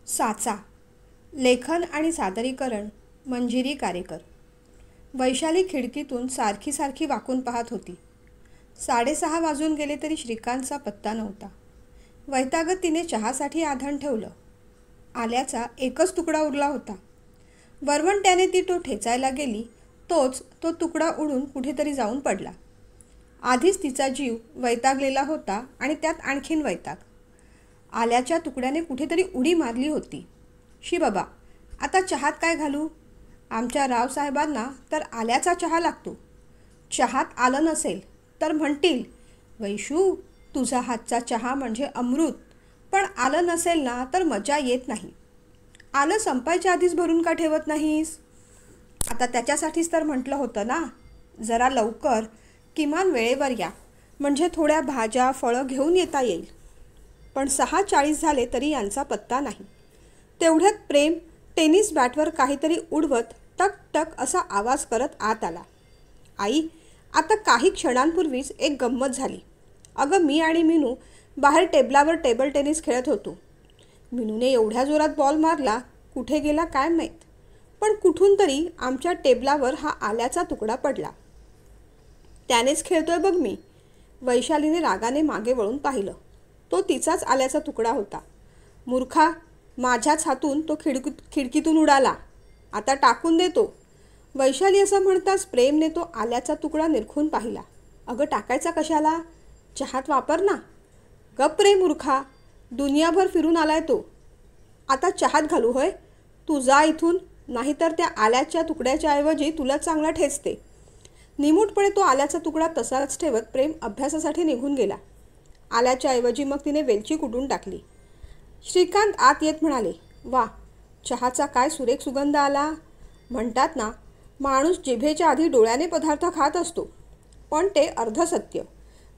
साचा. लेखन आणि सादरीकरण मंजिरी कारेकर. वैशाली खिडकीतून सारखी सारखी वाकून पाहत होती. 6:30 वाजून गेले तरी श्रीकांतचा पत्ता नव्हता. वैतागत तिने चहासाठी आधण ठेवलं. आल्याचा एकच तुकडा उरला होता. वरवंट्याने ती तो ठेचायला गेली तोच तो तुकडा उडून कुठेतरी जाऊन पडला. आधीच तिचा जीव वैतागलेला होता आणि त्यात आणखीन वैताग. आल्याच्या तुकड्याने कुठेतरी उडी मारली होती. शी बाबा, आता चहात काय घालू? आमच्या रावसाहेबांना तर आल्याचा चहा लागतो. चहात आलं नसेल तर म्हणतील, वैशू तुझा हातचा चहा म्हणजे अमृत, पण आलं नसेल ना तर मजा येत नाही. आलं संपायच्या आधीच भरून का ठेवत नाहीस? आता त्याच्यासाठीच तर म्हटलं होतं ना, जरा लवकर किमान वेळेवर या, म्हणजे थोड्या भाज्या फळं घेऊन येता येईल. पण 6:40 झाले तरी यांचा पत्ता नाही. तेवढ्यात प्रेम टेनिस बॅटवर काहीतरी उडवत टक टक असा आवाज करत आत आला. आई, आता काही क्षणांपूर्वीच एक गंमत झाली. अगं, मी आणि मीनू बाहेर टेबलावर टेबल टेनिस खेळत होतो. मीनूने एवढ्या जोरात बॉल मारला, कुठे गेला काय माहीत, पण कुठून तरी आमच्या टेबलावर हा आल्याचा तुकडा पडला. त्यानेच खेळतोय बघ मी. वैशालीने रागाने मागे वळून पाहिलं. तो तिचाच आल्याचा तुकडा होता. मूर्खा, माझ्याच हातून तो खिडकीतून उडाला. आता टाकून देतो. वैशाली असं म्हणताच प्रेमने तो आल्याचा तुकडा निरखून पाहिला. अगं, टाकायचा कशाला? चहात वापर ना. गप रे मूर्खा, दुनियाभर फिरून आलाय तो. आता चहात घालू होय? तू जा इथून, नाहीतर त्या आल्याच्या तुकड्याच्या ऐवजी तुला चांगला ठेचते. निमूटपणे तो आल्याचा तुकडा तसाच ठेवत प्रेम अभ्यासासाठी निघून गेला. आल्याच्या ऐवजी मग तिने वेलची कुटून टाकली. श्रीकांत आत येत म्हणाले, वा, चहाचा काय सुरेख सुगंध आला. म्हणतात ना, माणूस जिभेच्या आधी डोळ्याने पदार्थ खात असतो, पण ते अर्ध सत्य.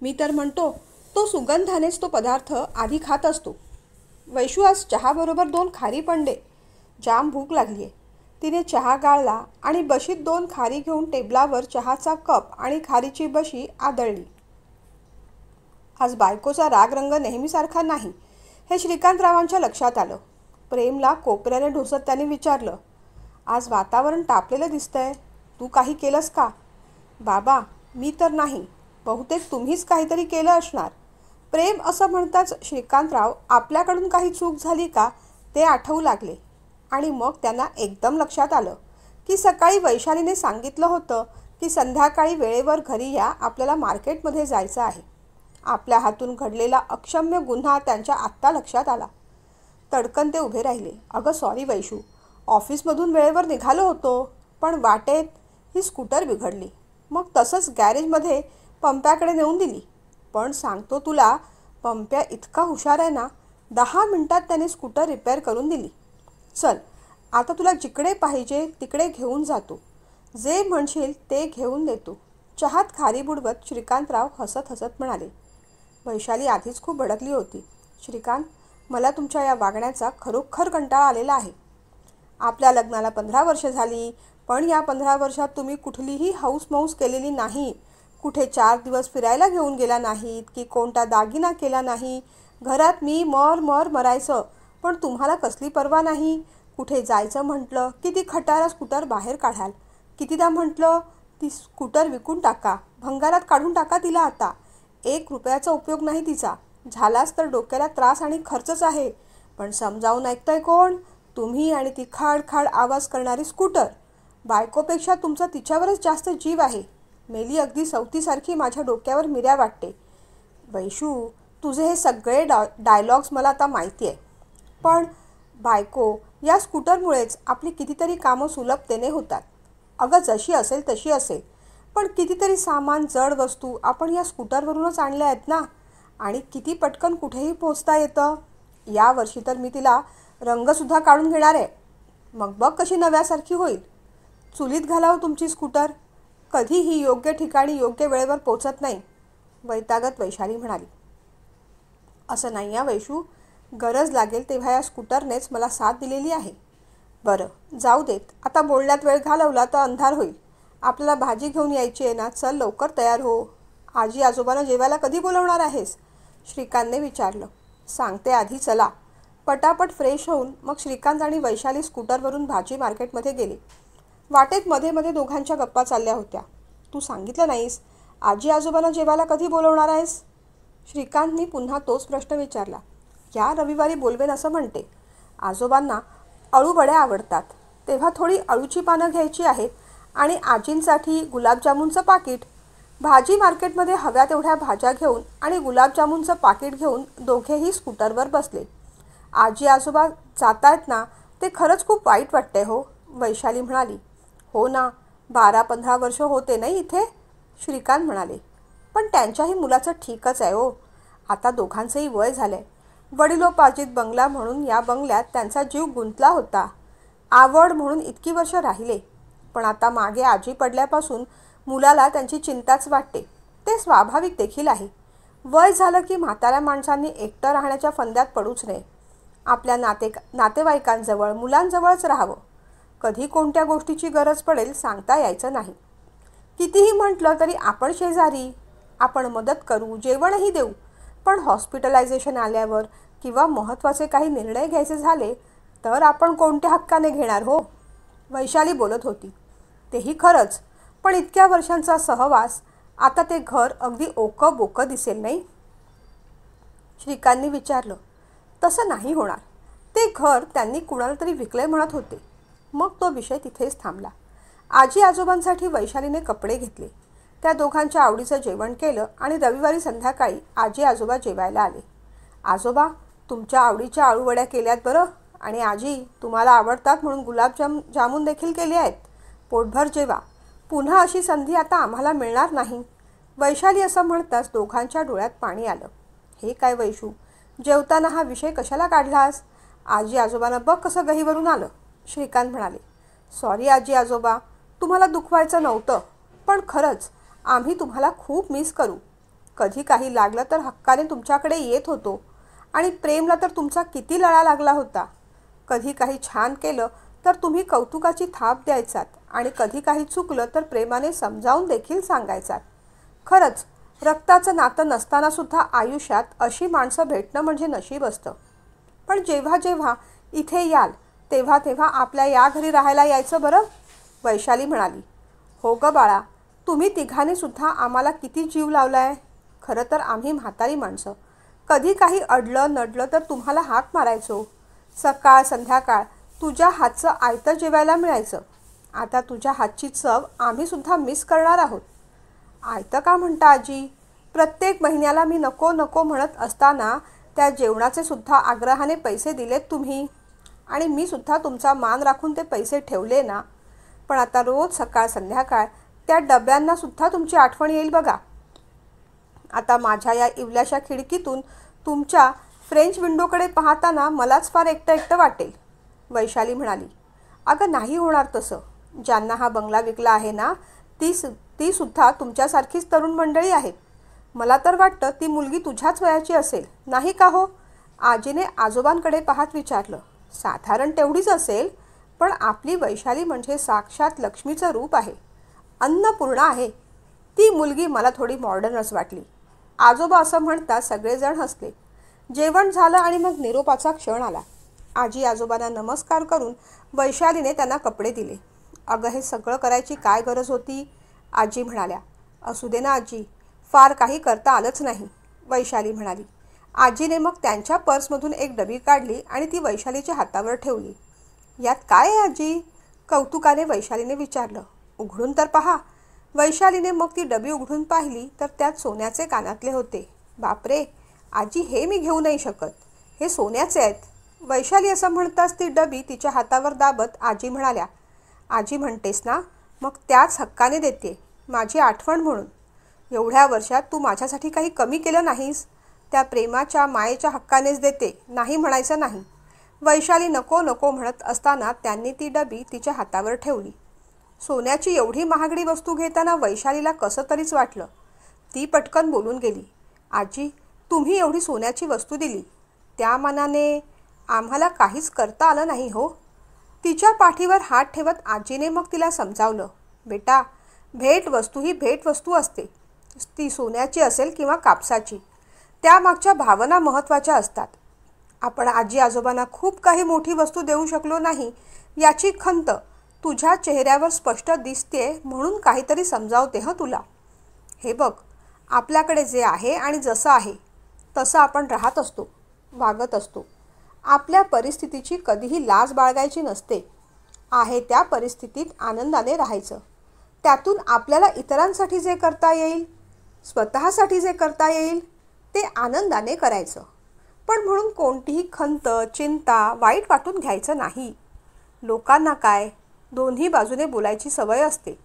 मी तर म्हणतो, तो सुगंधानेच तो पदार्थ आधी खात असतो. वैशू, आज चहाबरोबर 2 खारी पण दे. जाम भूक लागली आहे. तिने चहा गाळला आणि बशीत 2 खारी घेऊन टेबलावर चहाचा कप आणि खारीची बशी आदळली. आज बायकोचा रागरंग नेहमीसारखा नाही हे श्रीकांतरावांच्या लक्षात आलं. प्रेमला कोपऱ्याने ढोसत त्याने विचारलं, आज वातावरण तापलेलं दिसतंय, तू काही केलंस का? बाबा, मी तर नाही, बहुतेक तुम्हीच काहीतरी केलं असणार. प्रेम असं म्हणताच श्रीकांतराव आपल्याकडून काही चूक झाली का ते आठवू लागले. आणि मग त्यांना एकदम लक्षात आलं की सकाळी वैशालीने सांगितलं होतं की संध्याकाळी वेळेवर घरी या, आपल्याला मार्केटमध्ये जायचं आहे. आपल्या हातून घडलेला अक्षम्य गुन्हा त्यांच्या आत्ता लक्षात आला. तडकन ते उभे राहिले. अगं सॉरी वैशू, ऑफिसमधून वेळेवर निघालो होतो, पण वाटेत ही स्कूटर बिघडली. मग तसंच गॅरेजमध्ये पंप्याकडे नेऊन दिली. पण सांगतो तुला, पंप्या इतका हुशार आहे ना, 10 मिनिटात त्याने स्कूटर रिपेअर करून दिली. चल, आता तुला जिकडे पाहिजे तिकडे घेऊन जातो. जे म्हणशील ते घेऊन देतो. चहात खारी बुडवत श्रीकांतराव हसत हसत म्हणाले. वैशाली आधीच खूप भडकली होती. श्रीकांत, मला तुमच्या या वागण्याचा खरोखर कंटाळा आलेला आहे. आपल्या लग्नाला 15 वर्ष झाली, पण या 15 वर्षात तुम्ही कुठलीही हौसमौस केलेली नाही. कुठे 4 दिवस फिरायला घेऊन गेला नाहीत की कोणता दागिना केला नाही. घरात मी मर मरायचं, पण तुम्हाला कसली पर्वा नाही. कुठे जायचं म्हटलं की ती खटारा स्कूटर बाहेर काढाल. कितीदा म्हटलं, ती स्कूटर विकून टाका, भंगारात काढून टाका तिला. आता 1 रुपयाचा उपयोग नाही तिचा. झालाच तर डोक्याला त्रास आणि खर्चच आहे. पण समजावून ऐकतंय कोण? तुम्ही आणि ती खाड खाड आवाज करणारी स्कूटर. बायकोपेक्षा तुमचा तिच्यावरच जास्त जीव आहे. मेली अगदी सवतीसारखी माझ्या डोक्यावर मिऱ्या वाटते. वैशू, तुझे हे सगळे डायलॉग्स मला आता माहिती आहे. पण बायको, या स्कूटरमुळेच आपली कितीतरी कामं सुलभतेने होतात. अगं, जशी असेल तशी असेल, पण कितीतरी सामान, जड वस्तू आपण या स्कूटरवरूनच आणल्या आहेत ना. आणि किती पटकन कुठेही पोहोचता येतं. यावर्षी तर मी तिला रंगसुद्धा काढून घेणार आहे. मग बघ कशी नव्यासारखी होईल. चुलीत घालावं तुमची स्कूटर. कधीही योग्य ठिकाणी योग्य वेळेवर पोचत नाही. वैतागत वैशाली म्हणाली. असं नाही या वैशू, गरज लागेल तेव्हा या स्कूटरनेच मला साथ दिलेली आहे. बरं, जाऊ देत. आता बोलण्यात वेळ घालवला तर अंधार होईल. आपल्याला भाजी घेऊन यायची आहे ना. चल लवकर तयार हो. आजी आजोबांना जेवायला कधी बोलवणार आहेस? श्रीकांतने विचारलं. सांगते आधी चला. पटापट फ्रेश होऊन मग श्रीकांत आणि वैशाली स्कूटरवरून भाजी मार्केटमध्ये गेले. वाटेत मध्ये मध्ये दोघांच्या गप्पा चालल्या होत्या. तू सांगितलं नाहीस, आजी आजोबांना जेवायला कधी बोलवणार आहेस? श्रीकांतनी पुन्हा तोच प्रश्न विचारला. या रविवारी बोलवेन असं म्हणते. आजोबांना अळूवड्या आवडतात, तेव्हा थोडी अळूची पानं घ्यायची आहेत आणि आजींसाठी गुलाबजामुनचं पाकीट. भाजी मार्केटमध्ये हव्या तेवढ्या भाज्या घेऊन आणि गुलाबजामुनचं पाकीट घेऊन दोघेही स्कूटरवर बसले. आजी आजोबा जात आहेत ना, ते खरंच खूप वाईट वाटते हो, वैशाली म्हणाली. हो ना, 12-15 वर्ष होते नाही इथे, श्रीकांत म्हणाले. पण त्यांच्याही मुलाचं ठीकच आहे हो. आता दोघांचंही वय झालंय. वडिलोपार्जित बंगला म्हणून या बंगल्यात त्यांचा जीव गुंतला होता. आवड म्हणून इतकी वर्ष राहिले. पण आता मागे आजी पडल्यापासून मुलाला त्यांची चिंताच वाटते. ते स्वाभाविक देखील आहे. वय झालं की म्हाताऱ्या माणसांनी एकटं राहण्याच्या फंद्यात पडूच नये. आपल्या नातेवाईकांजवळ, मुलांजवळच राहावं. कधी कोणत्या गोष्टीची गरज पडेल सांगता यायचं नाही. कितीही म्हटलं तरी आपण शेजारी, आपण मदत करू, जेवणही देऊ. पण हॉस्पिटलायझेशन आल्यावर किंवा महत्त्वाचे काही निर्णय घ्यायचे झाले तर आपण कोणत्या हक्काने घेणार हो? वैशाली बोलत होती. तेही खरंच, पण इतक्या वर्षांचा सहवास, आता ते घर अगदी ओकं बोकं दिसेल नाही? श्रीकांतनी विचारलं. तसं नाही होणार. ते घर त्यांनी कुणाला तरी विकलंय म्हणत होते. मग तो विषय तिथेच थांबला. आजी आजोबांसाठी वैशालीने कपडे घेतले. त्या दोघांच्या आवडीचं जेवण केलं आणि रविवारी संध्याकाळी आजी आजोबा जेवायला आले. आजोबा, तुमच्या आवडीच्या अळूवड्या केल्यात बरं, आणि आजी, तुम्हाला आवडतात म्हणून जामून देखील केले आहेत. पोटभर जेवा. पुन्हा अशी संधी आता आम्हाला मिळणार नाही. वैशाली असं म्हणताच दोघांच्या डोळ्यात पाणी आलं. हे काय वैशू, जेवताना हा विषय कशाला काढलास? आजी आजोबांना बघ कसं गहीवरून आलं, श्रीकांत म्हणाले. सॉरी आजी आजोबा, तुम्हाला दुखवायचं नव्हतं. पण खरंच आम्ही तुम्हाला खूप मिस करू. कधी काही लागलं तर हक्काने तुमच्याकडे येत होतो. आणि प्रेमला तर तुमचा किती लळा लागला होता. कधी काही छान केलं तर तुम्ही कौतुकाची थाप द्यायचात आणि कधी काही चुकलं तर प्रेमाने समजावून देखील सांगायचात. खरंच रक्ताचं नातं नसतानासुद्धा आयुष्यात अशी माणसं भेटणं म्हणजे नशीब असतं. पण जेव्हा जेव्हा इथे याल तेव्हा तेव्हा आपल्या या घरी राहायला यायचं बरं, वैशाली म्हणाली. हो गं बाळा, तुम्ही तिघांनी सुद्धा आम्हाला किती जीव लावलाय. खरं तर आम्ही म्हातारी माणसं. कधी काही अडलं नडलं तर तुम्हाला हाक मारायचो. सकाळ संध्याकाळ तुझ्या हातचं आयतं जेवायला मिळायचं. आता तुझ्या हातची चव आम्ही सुद्धा मिस करणार आहोत. आयतं का म्हणता आजी? प्रत्येक महिन्याला मी नको नको म्हणत असताना त्या जेवणाचे सुद्धा आग्रहाने पैसे दिलेत तुम्ही. आणि मी सुद्धा तुमचा मान राखून ते पैसे ठेवले ना. पण आता रोज सकाळ संध्याकाळ त्या डब्यांना सुद्धा तुमची आठवण येईल बघा. आता माझ्या या इवल्याशा खिडकीतून तुमच्या फ्रेंच विंडोकडे पाहताना मलाच फार एकटं एकटं वाटेल, वैशाली म्हणाली. अगं नाही होणार तसं. ज्यांना हा बंगला विकला आहे ना, ती सुद्धा तुमच्यासारखीच तरुण मंडळी आहेत. मला तर वाटतं ती मुलगी तुझ्याच वयाची असेल, नाही का हो? आजीने आजोबांकडे पाहत विचारलं. साधारण तेवढीच असेल, पण आपली वैशाली म्हणजे साक्षात लक्ष्मीचं रूप आहे. अन्नपूर्णा आहे. ती मुलगी मला थोडी मॉडर्नच वाटली. आजोबा असं म्हणतात सगळेजण हसले. जेवण झालं आणि मग निरोपाचा क्षण आला. आजी आजोबांना नमस्कार करून वैशालीने त्यांना कपडे दिले. अगं हे सगळं करायची काय गरज होती, आजी म्हणाल्या. असू दे ना आजी, फार काही करता आलंच नाही, वैशाली म्हणाली. आजीने मग त्यांच्या पर्समधून एक डबी काढली आणि ती वैशालीच्या हातावर ठेवली. यात काय आहे आजी, कौतुकाने वैशालीने विचारलं. उघडून तर पहा. वैशालीने मग ती डबी उघडून पाहिली तर त्यात सोन्याचे कानातले होते. बापरे आजी, हे मी घेऊ नाही शकत. हे सोन्याचे आहेत. वैशाली असं म्हणताच ती डबी तिच्या हातावर दाबत आजी म्हणाल्या. आजी म्हणतेस ना, मग त्याच हक्काने देते, माझी आठवण म्हणून. एवढ्या वर्षात तू माझ्यासाठी काही कमी केलं नाहीस. त्या प्रेमाच्या मायेच्या हक्कानेच देते, नाही म्हणायचं नाही. वैशाली नको नको म्हणत असताना त्यांनी ती डबी तिच्या हातावर ठेवली. सोन्याची एवढी महागडी वस्तू घेताना वैशालीला कसं तरीच वाटलं. ती पटकन बोलून गेली. आजी, तुम्ही एवढी सोन्याची वस्तू दिली, त्या मानाने आम्हाला काहीच करता आलं नाही हो. तिच्या पाठीवर हात ठेवत आजीने मग तिला समजावलं. बेटा, भेटवस्तू ही भेटवस्तू असते. ती सोन्याची असेल किंवा कापसाची, त्यामागच्या भावना महत्त्वाच्या असतात. आपण आजी आजोबांना खूप काही मोठी वस्तू देऊ शकलो नाही याची खंत तुझ्या चेहऱ्यावर स्पष्ट दिसते, म्हणून काहीतरी समजावते तुला. हे बघ, आपल्याकडे जे आहे आणि जसं आहे तसं आपण राहत असतो, वागत असतो. आपल्या परिस्थितीची कधीही लाज बाळगायची नसते. आहे त्या परिस्थितीत आनंदाने राहायचं. त्यातून आपल्याला इतरांसाठी जे करता येईल, स्वतःसाठी जे करता येईल ते आनंदाने करायचं. पण म्हणून कोणतीही खंत, चिंता, वाईट वाटून घ्यायचं नाही. लोकांना काय, दोन्ही बाजूने बोलायची सवय असते.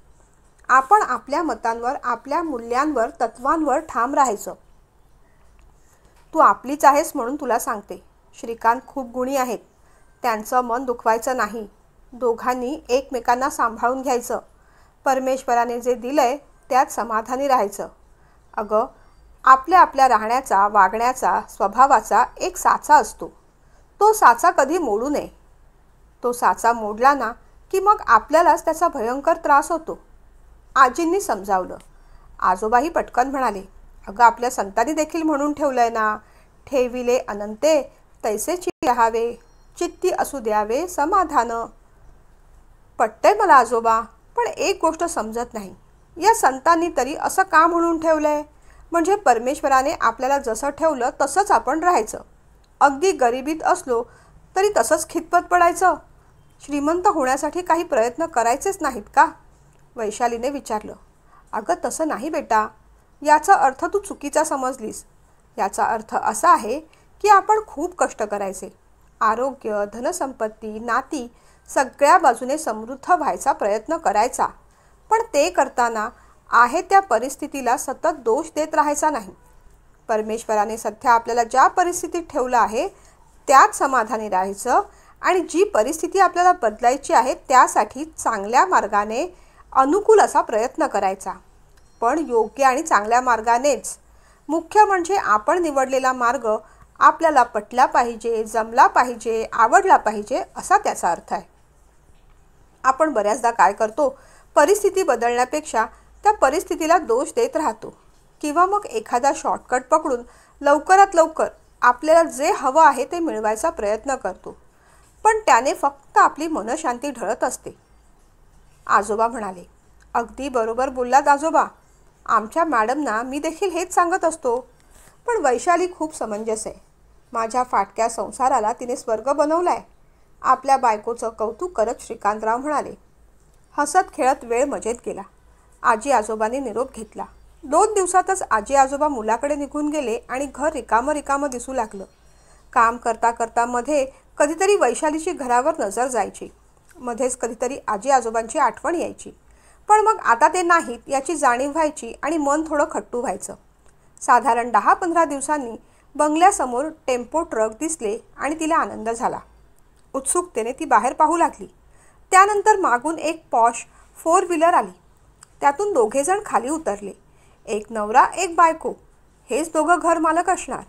आपण आपल्या मतांवर, आपल्या मूल्यांवर, तत्वांवर ठाम राहायचं. तू आपलीच आहेस म्हणून तुला सांगते, श्रीकांत खूप गुणी आहेत. त्यांचं मन दुखवायचं नाही. दोघांनी एकमेकांना सांभाळून घ्यायचं. परमेश्वराने जे दिलंय त्यात समाधानी राहायचं. अगं, आपल्या आपल्या राहण्याचा, वागण्याचा, स्वभावाचा एक साचा असतो. तो साचा कधी मोडू नये. तो साचा मोडला ना की मग आपल्यालाच त्याचा भयंकर त्रास होतो. आजींनी समजावलं. आजोबाही पटकन म्हणाले, अगं, आपल्या संतांनी देखील म्हणून ठेवलंय ना, ठेविले अनंते तैसेची राहावे, चित्ती असू द्यावे समाधान. पटतंय मला आजोबा, पण एक गोष्ट समजत नाही. या संतांनी तरी असं का म्हणून ठेवलंय? म्हणजे परमेश्वराने आपल्याला जसं ठेवलं तसंच आपण राहायचं. अगदी गरिबीत असलो तरी तसंच खितपत पडायचं. श्रीमंत होण्यासाठी काही प्रयत्न करायचेच नाहीत का? वैशालीने विचारलं. अगं, तसं नाही बेटा. याचा अर्थ तू चुकीचा समजलीस. याचा अर्थ असा आहे की आपण खूप कष्ट करायचे. आरोग्य, धनसंपत्ती, नाती सगळ्या बाजूने समृद्ध व्हायचा प्रयत्न करायचा. पण ते करताना आहे त्या परिस्थितीला सतत दोष देत राहायचा नाही. परमेश्वराने सध्या आपल्याला ज्या परिस्थितीत ठेवलं आहे त्यात समाधानी राहायचं आणि जी परिस्थिती आपल्याला बदलायची आहे त्यासाठी चांगल्या मार्गाने अनुकूल असा प्रयत्न करायचा. पण योग्य आणि चांगल्या मार्गानेच. मुख्य म्हणजे आपण निवडलेला मार्ग आपल्याला पटला पाहिजे, जमला पाहिजे, आवडला पाहिजे असा त्याचा अर्थ आहे. आपण बऱ्याचदा काय करतो, परिस्थिती बदलण्यापेक्षा त्या परिस्थितीला दोष देत राहतो किंवा मग एखादा शॉर्टकट पकडून लवकरात लवकर आपल्याला जे हवं आहे ते मिळवायचा प्रयत्न करतो. पण त्याने फक्त आपली मनशांती ढळत असते. आजोबा म्हणाले, अगदी बरोबर बोललात आजोबा. आमच्या मॅडमना मी देखील हेच सांगत असतो. पण वैशाली खूप समंजस आहे. माझ्या फाटक्या संसाराला तिने स्वर्ग बनवलाय. आपल्या बायकोचं कौतुक करत श्रीकांतराव म्हणाले. हसत खेळत वेळ मजेत गेला. आजी आजोबांनी निरोप घेतला. 2 दिवसातच आजी आजोबा मुलाकडे निघून गेले आणि घर रिकामं रिकामं दिसू लागलं. काम करता करता मध्ये कधीतरी वैशालीची घरावर नजर जायची. मध्येच कधीतरी आजी आजोबांची आठवण यायची. पण मग आता ते नाहीत याची जाणीव व्हायची आणि मन थोडं खट्टू व्हायचं. साधारण 10-15 दिवसांनी बंगल्यासमोर टेम्पो ट्रक दिसले आणि तिला आनंद झाला. उत्सुकतेने ती बाहेर पाहू लागली. त्यानंतर मागून एक पॉश 4 व्हीलर आली. त्यातून दोघेजण खाली उतरले. एक नवरा, एक बायको. हेच दोघं घर मालक असणार.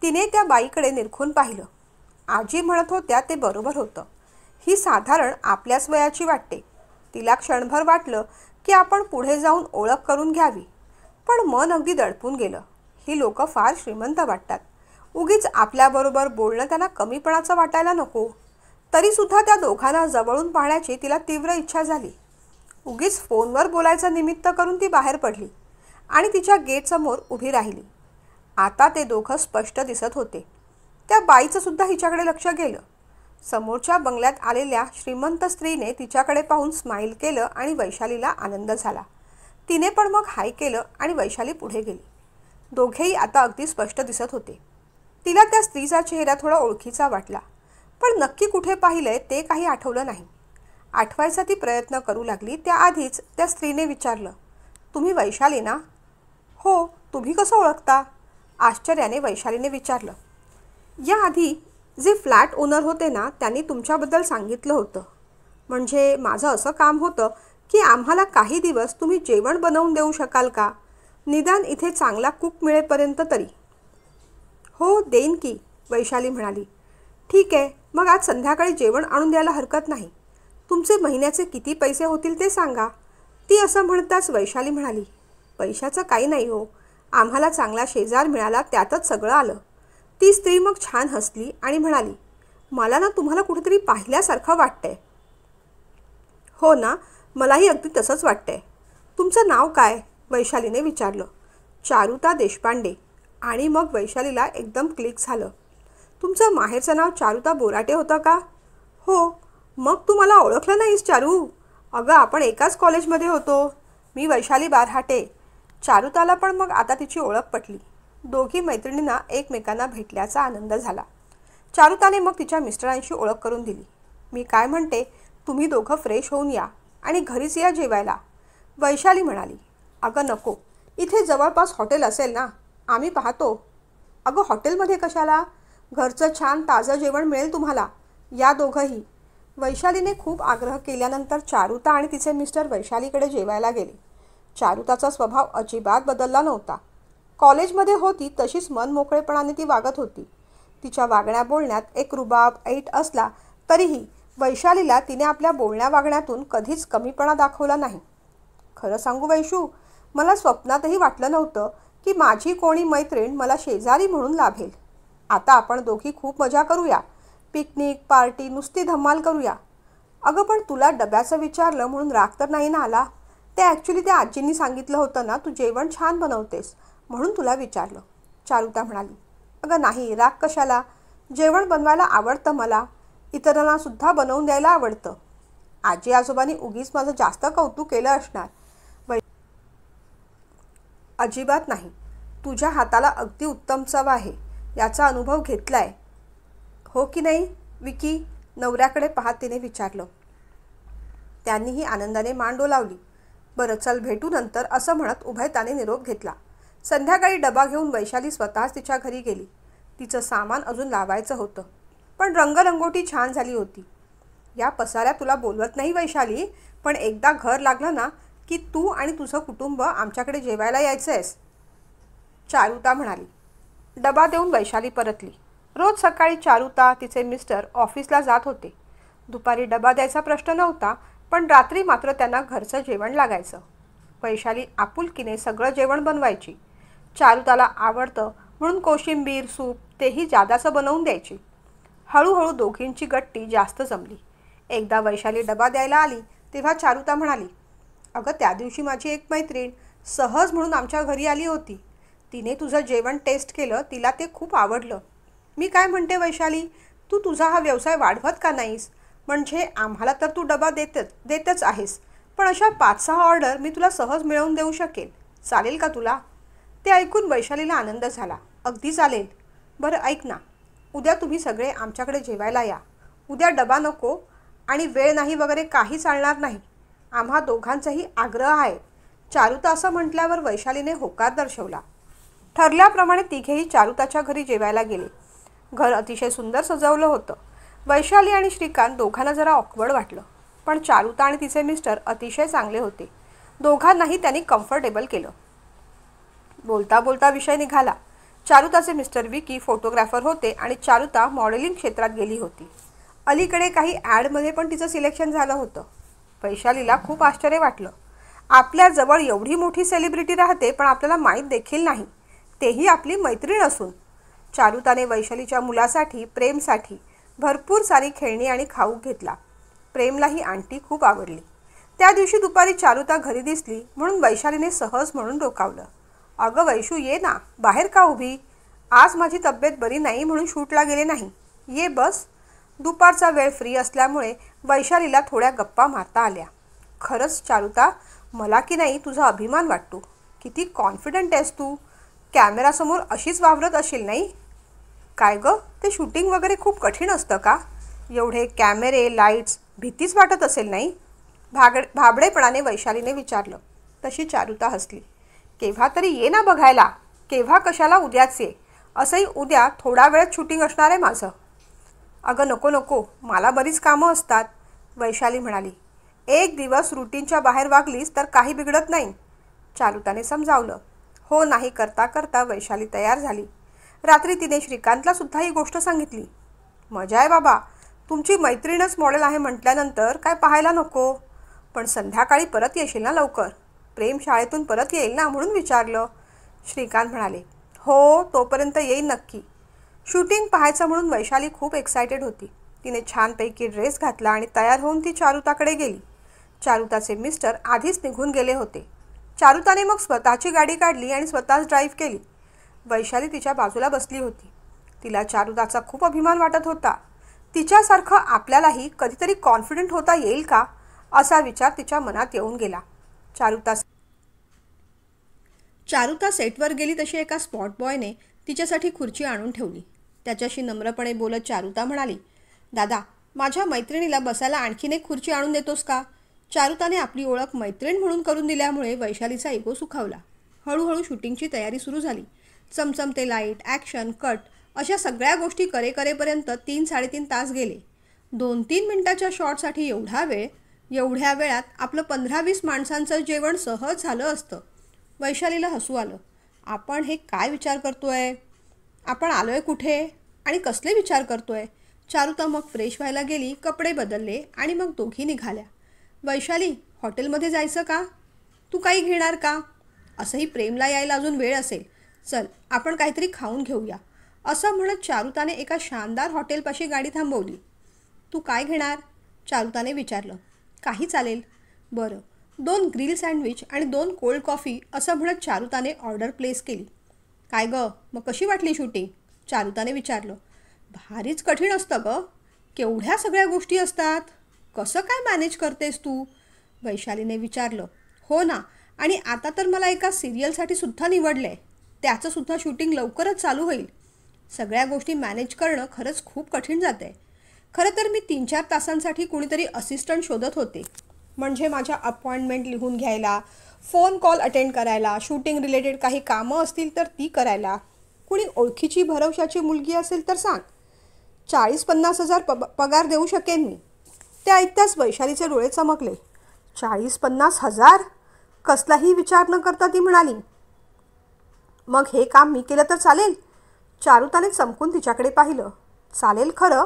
तिने त्या बाईकडे निरखून पाहिलं. आजी म्हणत होत्या ते बरोबर होतं. ही साधारण आपल्याच वयाची वाटते. तिला क्षणभर वाटलं की आपण पुढे जाऊन ओळख करून घ्यावी. पण मन अगदी दडपून गेलं. ही लोकं फार श्रीमंत वाटतात. उगीच आपल्याबरोबर बोलणं त्यांना कमीपणाचं वाटायला नको. तरीसुद्धा त्या दोघांना जवळून पाहण्याची तिला तीव्र इच्छा झाली. उगीच फोनवर बोलायचं निमित्त करून ती बाहेर पडली आणि तिच्या गेटसमोर उभी राहिली. आता ते दोघं स्पष्ट दिसत होते. त्या बाईचं सुद्धा हिच्याकडे लक्ष गेलं. समोरच्या बंगल्यात आलेल्या श्रीमंत स्त्रीने तिच्याकडे पाहून स्माईल केलं आणि वैशालीला आनंद झाला. तिने पण मग हाय केलं आणि वैशाली पुढे गेली. दोघेही आता अगदी स्पष्ट दिसत होते. तिला त्या स्त्रीचा चेहरा थोडा ओळखीचा वाटला. पण नक्की कुठे पाहिलंय ते काही आठवलं नाही. आठवायचा ती प्रयत्न करू लागली त्याआधीच त्या स्त्रीने विचारलं, तुम्ही वैशाली ना? हो, तुम्ही कसं ओळखता? आश्चर्याने वैशालीने विचारलं. याआधी जे फ्लॅट ओनर होते ना त्यांनी तुमच्याबद्दल सांगितलं होतं. म्हणजे माझं असं काम होतं की आम्हाला काही दिवस तुम्ही जेवण बनवून देऊ शकाल का? निदान इथे चांगला कुक मिळेपर्यंत तरी. हो, देईन की, वैशाली म्हणाली. ठीक आहे, मग आज संध्याकाळी जेवण आणून द्यायला हरकत नाही. तुमचे महिन्याचे किती पैसे होतील ते सांगा. ती असं म्हणताच वैशाली म्हणाली, पैशाचं काही नाही हो. आम्हाला चांगला शेजार मिळाला त्यातच सगळं आलं. ती स्त्री मग छान हसली आणि म्हणाली, मला ना तुम्हाला कुठेतरी पाहिल्यासारखं वाटतंय. हो ना, मलाही अगदी तसंच वाटतंय. तुमचं नाव काय? वैशालीने विचारलं. चारुता देशपांडे. आणि मग वैशालीला एकदम क्लिक झालं. तुमचं माहेरचं नाव चारुता बोराटे होतं का? हो. मग तू मला ओळखलं नाहीस चारू? अगं आपण एकाच कॉलेजमध्ये होतो. मी वैशाली बारहाटे. चारुताला पण मग आता तिची ओळख पटली. दोघी मैत्रिणींना एकमेकांना भेटल्याचा आनंद झाला. चारुताने मग तिच्या मिस्टरांशी ओळख करून दिली. मी काय म्हणते, तुम्ही दोघं फ्रेश होऊन या आणि घरीच या जेवायला. वैशाली म्हणाली, अगं नको, इथे जवळपास हॉटेल असेल ना, आम्ही पाहतो. अगं हॉटेलमध्ये कशाला? घरचं छान ताजं जेवण मिळेल तुम्हाला. या दोघंही. वैशालीने खूप आग्रह केल्यानंतर चारुता आणि तिचे मिस्टर वैशालीकडे जेवायला गेले. चारुताचा स्वभाव अजिबात बदलला नव्हता. कॉलेजमध्ये होती तशीच मनमोकळेपणाने ती वागत होती. तिच्या वागण्या बोलण्यात एक रुबाब ऐट असला तरीही वैशालीला तिने आपल्या बोलण्या वागण्यातून कधीच कमीपणा दाखवला नाही. खरं सांगू वैशू, मला स्वप्नातही वाटलं नव्हतं की माझी कोणी मैत्रीण मला शेजारी म्हणून लाभेल. आता आपण दोघी खूप मजा करूया. पिकनिक, पार्टी, नुसती धमाल करूया. अगं पण तुला डब्याचं विचारलं म्हणून राग तर नाही ना आला? ते ॲक्च्युली त्या आजींनी सांगितलं होतं ना, तू जेवण छान बनवतेस म्हणून तुला विचारलं. चारुता म्हणाली, अगं नाही, राग कशाला? जेवण बनवायला आवडतं मला. इतरांनासुद्धा बनवून द्यायला आवडतं. आजी आजोबांनी उगीच माझं जास्त कौतुक केलं असणार. अजिबात नाही. तुझ्या हाताला अगदी उत्तम चव आहे याचा अनुभव घेतलाय. हो की नाही विकी? नवऱ्याकडे पाहत तिने विचारलं. त्यांनीही आनंदाने मान डोलावली. बरं चल भेटू नंतर असं म्हणत उभयताने निरोप घेतला. संध्याकाळी डबा घेऊन वैशाली स्वतःच तिच्या घरी गेली. तिचं सामान अजून लावायचं होतं, पण रंगरंगोटी छान झाली होती. या पसाऱ्या तुला बोलवत नाही वैशाली, पण एकदा घर लागलं ना की तू आणि तुझं कुटुंब आमच्याकडे जेवायला यायचं आहेस, चारुता म्हणाली. डबा देऊन वैशाली परतली. रोज सकाळी चारुता तिचे मिस्टर ऑफिसला जात होते. दुपारी डबा द्यायचा प्रश्न नव्हता, पण रात्री मात्र त्यांना घरचं जेवण लागायचं. वैशाली आपुलकीने सगळं जेवण बनवायची. चारुताला आवडतं म्हणून कोशिंबीर, सूप तेही जादाचं बनवून द्यायची. हळूहळू दोघींची गट्टी जास्त जमली. एकदा वैशाली डबा द्यायला आली तेव्हा चारुता म्हणाली, अगं त्या दिवशी माझी एक मैत्रीण सहज म्हणून आमच्या घरी आली होती. तिने तुझं जेवण टेस्ट केलं, तिला ते खूप आवडलं. मी काय म्हणते वैशाली, तू तुझा हा व्यवसाय वाढवत का नाहीस? म्हणजे आम्हाला तर तू डबा देतच आहेस, पण अशा 5-6 ऑर्डर मी तुला सहज मिळवून देऊ शकेल. चालेल का तुला? ते ऐकून वैशालीला आनंद झाला. अगदी चालेल. बरं ऐक ना, उद्या तुम्ही सगळे आमच्याकडे जेवायला या. उद्या डबा नको आणि वेळ नाही वगैरे काही चालणार नाही. आम्हा दोघांचाही आग्रह आहे. चारुता असं म्हटल्यावर वैशालीने होकार दर्शवला. ठरल्याप्रमाणे तिघेही चारुताच्या घरी जेवायला गेले. घर अतिशय सुंदर सजवलं होतं. वैशाली आणि श्रीकांत दोघांना जरा ऑकवर्ड वाटलं, पण चारुता आणि तिचे मिस्टर अतिशय चांगले होते. दोघांनाही त्यांनी कम्फर्टेबल केलं. बोलता बोलता विषय निघाला. चारुताचे मिस्टर विकी फोटोग्राफर होते आणि चारुता मॉडेलिंग क्षेत्रात गेली होती. अलीकडे काही ॲडमध्ये पण तिचं सिलेक्शन झालं होतं. वैशालीला खूप आश्चर्य वाटलं. आपल्याजवळ एवढी मोठी सेलिब्रिटी राहते पण आपल्याला माहीत देखील नाही, तेही आपली मैत्रीण असून. चारुताने वैशालीच्या मुलासाठी, प्रेमसाठी भरपूर सारी खेळणी आणि खाऊ घेतला. प्रेमलाही आंटी खूप आवडली. त्या दिवशी दुपारी चारुता घरी दिसली म्हणून वैशालीने सहज म्हणून डोकावलं, अगं वैशू ये ना, बाहेर का उभी? आज माझी तब्येत बरी नाही म्हणून शूटला गेले नाही. ये बस. दुपारचा वेळ फ्री असल्यामुळे वैशालीला थोड्या गप्पा मारता आल्या. खरंच चारुता, मला की नाही तुझा अभिमान वाटतो. किती कॉन्फिडंट आहेस तू. कॅमेरासमोर अशीच वावरत असेल नाही? काय गं, ते शूटिंग वगैरे खूप कठीण असतं का? एवढे कॅमेरे, लाईट्स, भीतीच वाटत असेल नाही? भाबडेपणाने वैशालीने विचारलं. तशी चारुता हसली. केव्हा तरी ये ना बघायला. केव्हा कशाला, उद्याच ये. असंही उद्या थोडा वेळात शूटिंग असणार आहे माझं. अगं नको नको, मला बरीच कामं असतात, वैशाली म्हणाली. एक दिवस रुटीनच्या बाहेर वागलीस तर काही बिघडत नाही, चारुताने समजावलं. हो नाही करता करता वैशाली तयार झाली. रात्री तिने श्रीकांतला सुद्धा ही गोष्ट सांगितली. मजा आहे बाबा, तुमची मैत्रीणच मॉडेल आहे म्हटल्यानंतर काय पाहायला नको. पण संध्याकाळी परत येशील ना लवकर? प्रेम शाळेतून परत येईल ना म्हणून विचारलं, श्रीकांत म्हणाले. हो, तोपर्यंत येईन नक्की. शूटिंग पाहायचं म्हणून वैशाली खूप एक्सायटेड होती. तिने छानपैकी ड्रेस घातला आणि तयार होऊन ती चारुताकडे गेली. चारुताचे मिस्टर आधीच निघून गेले होते. चारुताने मग स्वतःची गाडी काढली आणि स्वतःच ड्राईव्ह केली. वैशाली तिच्या बाजूला बसली होती. तिला चारुताचा खूप अभिमान वाटत होता. तिच्यासारखं आपल्यालाही कधीतरी कॉन्फिडंट होता येईल का, असा विचार तिच्या मनात येऊन गेला. चारुता सेटवर गेली तशी एका स्पॉट बॉयने तिच्यासाठी खुर्ची आणून ठेवली. त्याच्याशी नम्रपणे बोलत चारुता म्हणाली, दादा, माझ्या मैत्रिणीला बसायला आणखीन एक खुर्ची आणून देतोस का? चारुताने आपली ओळख मैत्रीण म्हणून करून दिल्यामुळे वैशालीचा इगो सुखावला. हळूहळू शूटिंगची तयारी सुरू झाली. चमचमते लाईट, ॲक्शन, कट अशा सगळ्या गोष्टी करेपर्यंत 3-3.5 तास गेले. 2-3 मिनिटाच्या शॉटसाठी एवढा वेळ? एवढ्या वेळात आपलं 15-20 माणसांचं जेवण सहज झालं असतं. वैशालीला हसू आलं. आपण हे काय विचार करतोय? आपण आलोय कुठे आणि कसले विचार करतोय? चारुता मग फ्रेश व्हायला गेली, कपडे बदलले आणि मग दोघी निघाल्या. वैशाली, हॉटेलमध्ये जायचं का? तू काही घेणार का? असंही प्रेमला यायला अजून वेळ असेल. चल, आपण काहीतरी खाऊन घेऊया, असं म्हणत चारुताने एका शानदार हॉटेलपाशी गाडी थांबवली. तू काय घेणार? चारुताने विचारलं. काही चालेल. बरं, 2 ग्रिल सँडविच आणि 2 कोल्ड कॉफी, असं म्हणत चारुताने ऑर्डर प्लेस केली. काय गं, मग कशी वाटली शूटिंग? चारुताने विचारलं. भारीच कठीण असतं गं. केवढ्या सगळ्या गोष्टी असतात. कसं काय मॅनेज करतेस तू? वैशालीने विचारलं. हो ना, आणि आता तर मला एका सिरियलसाठी सुद्धा निवडलं आहे. त्याचंसुद्धा शूटिंग लवकरच चालू होईल. सगळ्या गोष्टी मॅनेज करणं खरंच खूप कठीण जातं आहे. खरं तर मी 3-4 तासांसाठी कुणीतरी असिस्टंट शोधत होते. म्हणजे माझ्या अपॉइंटमेंट लिहून घ्यायला, फोन कॉल अटेंड करायला, शूटिंग रिलेटेड काही कामं असतील तर ती करायला. कुणी ओळखीची भरवशाची मुलगी असेल तर सांग. 40-50 हजार पगार देऊ शकेन मी. ते ऐकताच वैशालीचे डोळे चमकले. 40-50 हजार? कसलाही विचार न करता ती म्हणाली. मग हे काम मी केलं तर चालेल? चारुताने चमकून तिच्याकडे पाहिलं. चालेल खरं,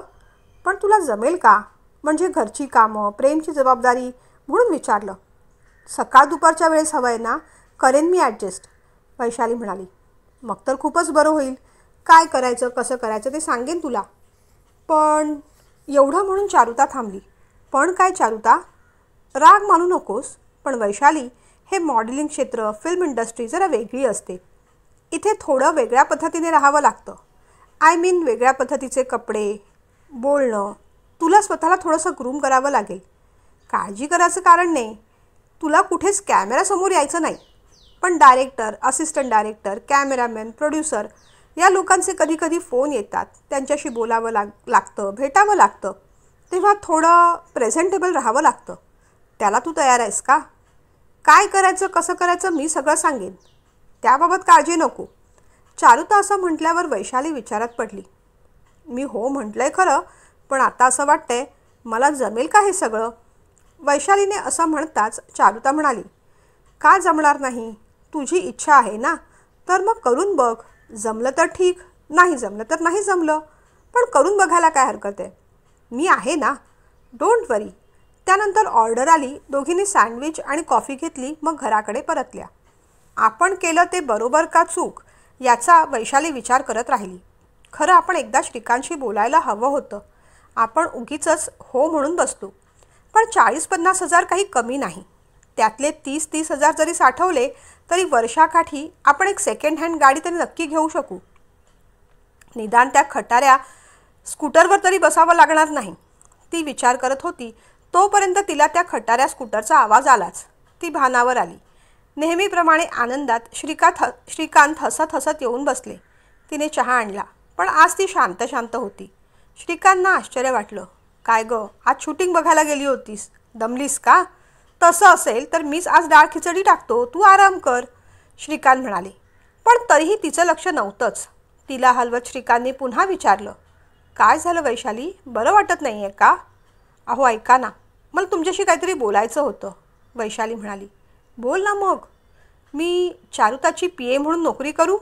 पण तुला जमेल का? म्हणजे घरची कामं, प्रेमची जबाबदारी म्हणून विचारलं. सकाळ दुपारच्या वेळेस हवं आहे ना? करेन मी ॲडजस्ट, वैशाली म्हणाली. मग तर खूपच बरं होईल. काय करायचं, कसं करायचं ते सांगेन तुला. पण एवढं म्हणून चारुता थांबली. पण काय चारुता? राग मानू नकोस, पण वैशाली, हे मॉडेलिंग क्षेत्र, फिल्म इंडस्ट्री जरा वेगळी असते. इथे थोडं वेगळ्या पद्धतीने राहावं लागतं. वेगळ्या पद्धतीचे कपडे, बोलणं. तुला स्वतःला थोडंसं ग्रूम करावं लागेल. काळजी करायचं कारण नाही. तुला कुठेच कॅमेरासमोर यायचं नाही. पण director, assistant director, cameraman, producer या लोकांचे कधी फोन येतात. त्यांच्याशी बोलावं लागतं, भेटावं लागतं. तेव्हा थोडं प्रेझेंटेबल राहावं लागतं. त्याला तू तयार आहेस का? काय करायचं, कसं करायचं मी सगळं सांगेन. त्याबाबत काळजी नको. चारुता असं म्हटल्यावर वैशाली विचारात पडली. मी हो म्हटलंय खरं, पण आता असं वाटतंय मला जमेल का हे सगळं? वैशालीने असं म्हणताच चारुता म्हणाली. का जमणार नाही? तुझी इच्छा आहे ना, तर मग करून बघ. जमलं तर ठीक, नाही जमलं तर नाही जमलं, पण करून बघायला काय हरकत आहे? मी आहे ना, डोंट वरी. त्यानंतर ऑर्डर आली. दोघींनी सँडविच आणि कॉफी घेतली, मग घराकडे परतल्या. आपण केलं ते बरोबर का चूक याचा वैशाली विचार करत राहिली. खरं आपण एकदा श्रीकांतशी बोलायला हवं होतं. आपण उगीचच हो म्हणून बसतो. पण 40-50 हजार काही कमी नाही. त्यातले 30-30 हजार जरी साठवले तरी वर्षाकाठी आपण एक सेकंड हँड गाडी तरी नक्की घेऊ शकू. निदान त्या खटाऱ्या स्कूटरवर तरी बसावं लागणार नाही. ती विचार करत होती तोपर्यंत तिला त्या खटाऱ्या स्कूटरचा आवाज आलाच. ती भानावर आली. नेहमीप्रमाणे आनंदात श्रीकांत हसत हसत येऊन बसले. तिने चहा आणला, पण आज ती शांत होती. श्रीकांतना आश्चर्य वाटलं. काय गं, आज शूटिंग बघायला गेली होतीस? दमलीस का? तसं असेल तर मीच आज डाळ खिचडी टाकतो, तू आराम कर, श्रीकांत म्हणाले. पण तरीही तिचं लक्ष नव्हतंच. तिला हलवत श्रीकांतने पुन्हा विचारलं. काय झालं वैशाली, बरं वाटत नाही आहे का? अहो ऐका ना, मला तुमच्याशी काहीतरी बोलायचं होतं, वैशाली म्हणाली. बोल ना मग. मी चारुताची PA म्हणून नोकरी करू?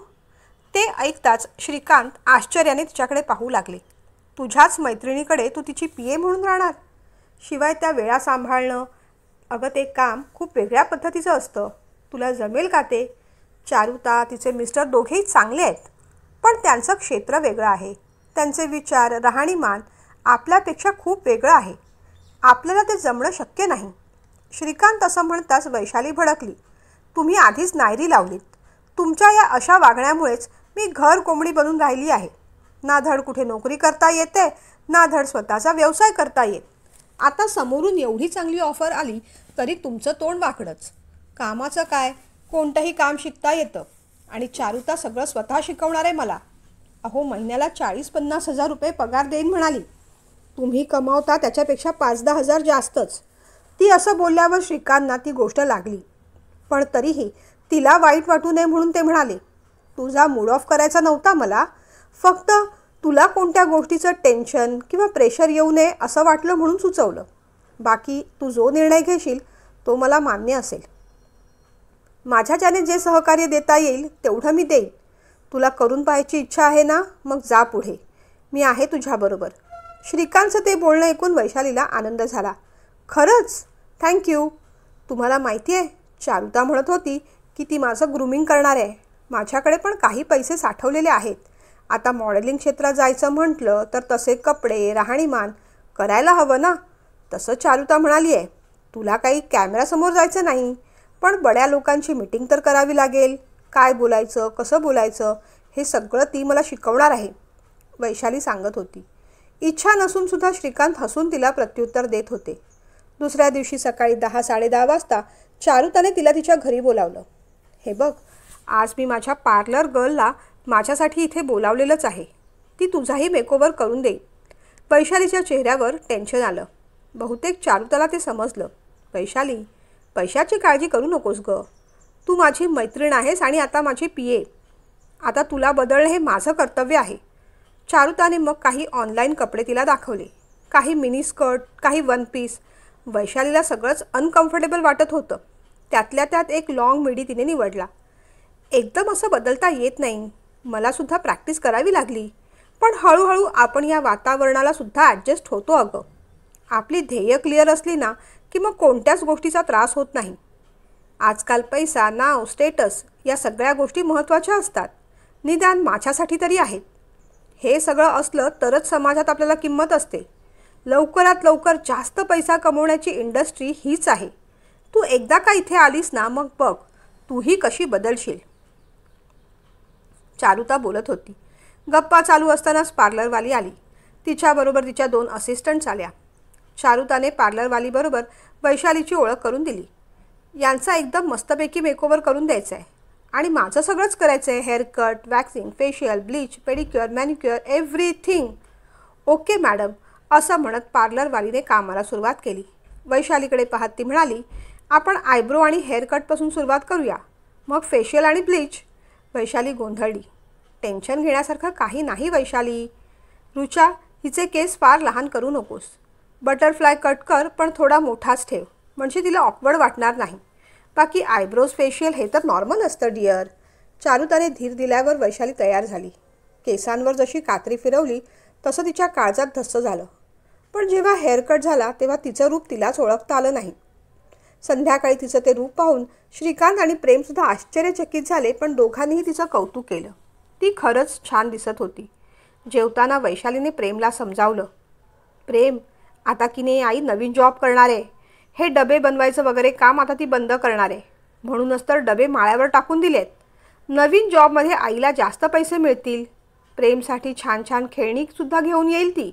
ते ऐकताच श्रीकांत आश्चर्याने तिच्याकडे पाहू लागले. तुझ्याच मैत्रिणीकडे तू तिची PA म्हणून राहणार? शिवाय त्या वेळा सांभाळणं. अगं ते काम खूप वेगळ्या पद्धतीचं असतं. तुला जमेल का ते? चारुता, तिचे मिस्टर दोघेही चांगले आहेत, पण त्यांचं क्षेत्र वेगळं आहे. त्यांचे विचार, राहणीमान आपल्यापेक्षा खूप वेगळं आहे. आपल्याला ते जमणं शक्य नाही. श्रीकांत असं म्हणताच वैशाली भडकली. तुम्ही आधीच नायरी लावलीत. तुमच्या या अशा वागण्यामुळेच मी घर कोंबडी बनून राहिली आहे. ना धड कुठे नोकरी करता येते, ना धड स्वतःचा व्यवसाय करता येत. आता समोरून एवढी चांगली ऑफर आली तरी तुमचं तोंड वाकडंच. कामाचं काय, कोणतंही काम शिकता येतं आणि चारुता सगळं स्वतः शिकवणार आहे मला. अहो, महिन्याला 40-50 हजार रुपये पगार देईन म्हणाली. तुम्ही कमावता त्याच्यापेक्षा 5-10 हजार जास्तच. ती असं बोलल्यावर श्रीकांतना ती गोष्ट लागली. पण तरीही तिला वाईट वाटू नये म्हणून ते म्हणाले, तुझा मूड ऑफ करायचा नव्हता मला. फक्त तुला कोणत्या गोष्टीचं टेन्शन किंवा प्रेशर येऊ नये असं वाटलं म्हणून सुचवलं. बाकी तू जो निर्णय घेशील तो मला मान्य असेल. माझ्या ज्याने जे सहकार्य देता येईल तेवढं मी देईन. तुला करून पाहायची इच्छा आहे ना, मग जा पुढे. मी आहे तुझ्याबरोबर. श्रीकांतचं ते बोलणं ऐकून वैशालीला आनंद झाला. खरंच? थँक्यू. तुम्हाला माहिती आहे, चारुता म्हणत होती की ती माझं ग्रूमिंग करणार आहे. माझ्याकडे पण काही पैसे साठवलेले आहेत. आता मॉडेलिंग क्षेत्रात जायचं म्हटलं तर तसे कपडे, राहणीमान करायला हवं ना. तसं चारुता म्हणाली आहे, तुला काही कॅमेरासमोर जायचं नाही, पण बड्या लोकांची मीटिंग तर करावी लागेल. काय बोलायचं, कसं बोलायचं हे सगळं ती मला शिकवणार आहे, वैशाली सांगत होती. इच्छा नसूनसुद्धा श्रीकांत हसून तिला प्रत्युत्तर देत होते. दुसऱ्या दिवशी सकाळी 10-10:30 वाजता चारुताने तिला तिच्या घरी बोलावलं. हे बघ, आज मी माझ्या पार्लर गर्लला माझ्यासाठी इथे बोलावलेलंच आहे. ती तुझाही मेकओव्हर करून देईल. वैशालीच्या चेहऱ्यावर टेन्शन आलं. बहुतेक चारुताला ते समजलं. वैशाली, पैशाची काळजी करू नकोस गं. तू माझी मैत्रीण आहेस आणि आता माझी PA. आता तुला बदलणं हे माझं कर्तव्य आहे. चारुताने मग काही ऑनलाईन कपडे तिला दाखवले. काही मिनी स्कर्ट, काही वन पीस. वैशालीला सगळंच अनकम्फर्टेबल वाटत होतं. त्यातल्या त्यात एक लॉंग मिडी तिने निवडला. एकदम असं बदलता येत नाही. मलासुद्धा प्रॅक्टिस करावी लागली. पण हळूहळू आपण या वातावरणाला सुद्धा ॲडजस्ट होतो अगं. आपली ध्येय क्लिअर असली ना की मग कोणत्याच गोष्टीचा त्रास होत नाही. आजकाल पैसा, नाव, स्टेटस या सगळ्या गोष्टी महत्त्वाच्या असतात. निदान माझ्यासाठी तरी आहेत. हे सगळं असलं तरच समाजात आपल्याला किंमत असते. लवकरात लवकर जास्त पैसा कमवण्याची इंडस्ट्री हीच आहे. तू एकदा का इथे आलीस ना, मग बघ तूही कशी बदलशील. चारुता बोलत होती. गप्पा चालू असतानाच पार्लरवाली आली. तिच्याबरोबर तिच्या 2 असिस्टंट्स आल्या. चारुताने पार्लरवालीबरोबर वैशालीची ओळख करून दिली. यांचा एकदम मस्तपैकी मेकओव्हर करून द्यायचा आहे आणि माझं सगळंच करायचं आहे. Haircut, waxing, facial, bleach, pedicure, manicure, everything. Okay madam, असं म्हणत पार्लरवालीने कामाला सुरुवात केली. वैशालीकडे पाहत ती म्हणाली, आपण आयब्रो आणि हेअरकटपासून सुरुवात करूया, मग फेशियल आणि ब्लीच. वैशाली गोंधळली. टेन्शन घेण्यासारखं काही नाही वैशाली. रुचा, हिचे केस फार लहान करू नकोस. बटरफ्लाय कट कर, पण थोडा मोठाच ठेव, म्हणजे तिला ऑकवर्ड वाटणार नाही. बाकी आयब्रोज, फेशियल हे तर नॉर्मल असतं डिअर. चारुताने धीर दिल्यावर वैशाली तयार झाली. केसांवर जशी कात्री फिरवली तसं तिच्या काळजात धस्स झालं. पण जेव्हा हेअरकट झाला तेव्हा तिचं रूप तिलाच ओळखता आलं नाही. संध्याकाळी तिचं ते रूप पाहून श्रीकांत आणि प्रेमसुद्धा आश्चर्यचकित झाले, पण दोघांनीही तिचं कौतुक केलं. ती खरंच छान दिसत होती. जेवताना वैशालीने प्रेमला समजावलं, प्रेम, आता की नाही आई नवीन जॉब करणार आहे. हे डबे बनवायचं वगैरे काम आता ती बंद करणार आहे. म्हणूनच तर डबे माळ्यावर टाकून दिलेत. नवीन जॉबमध्ये आईला जास्त पैसे मिळतील. प्रेमसाठी छान छान खेळणीसुद्धा घेऊन येईल ती.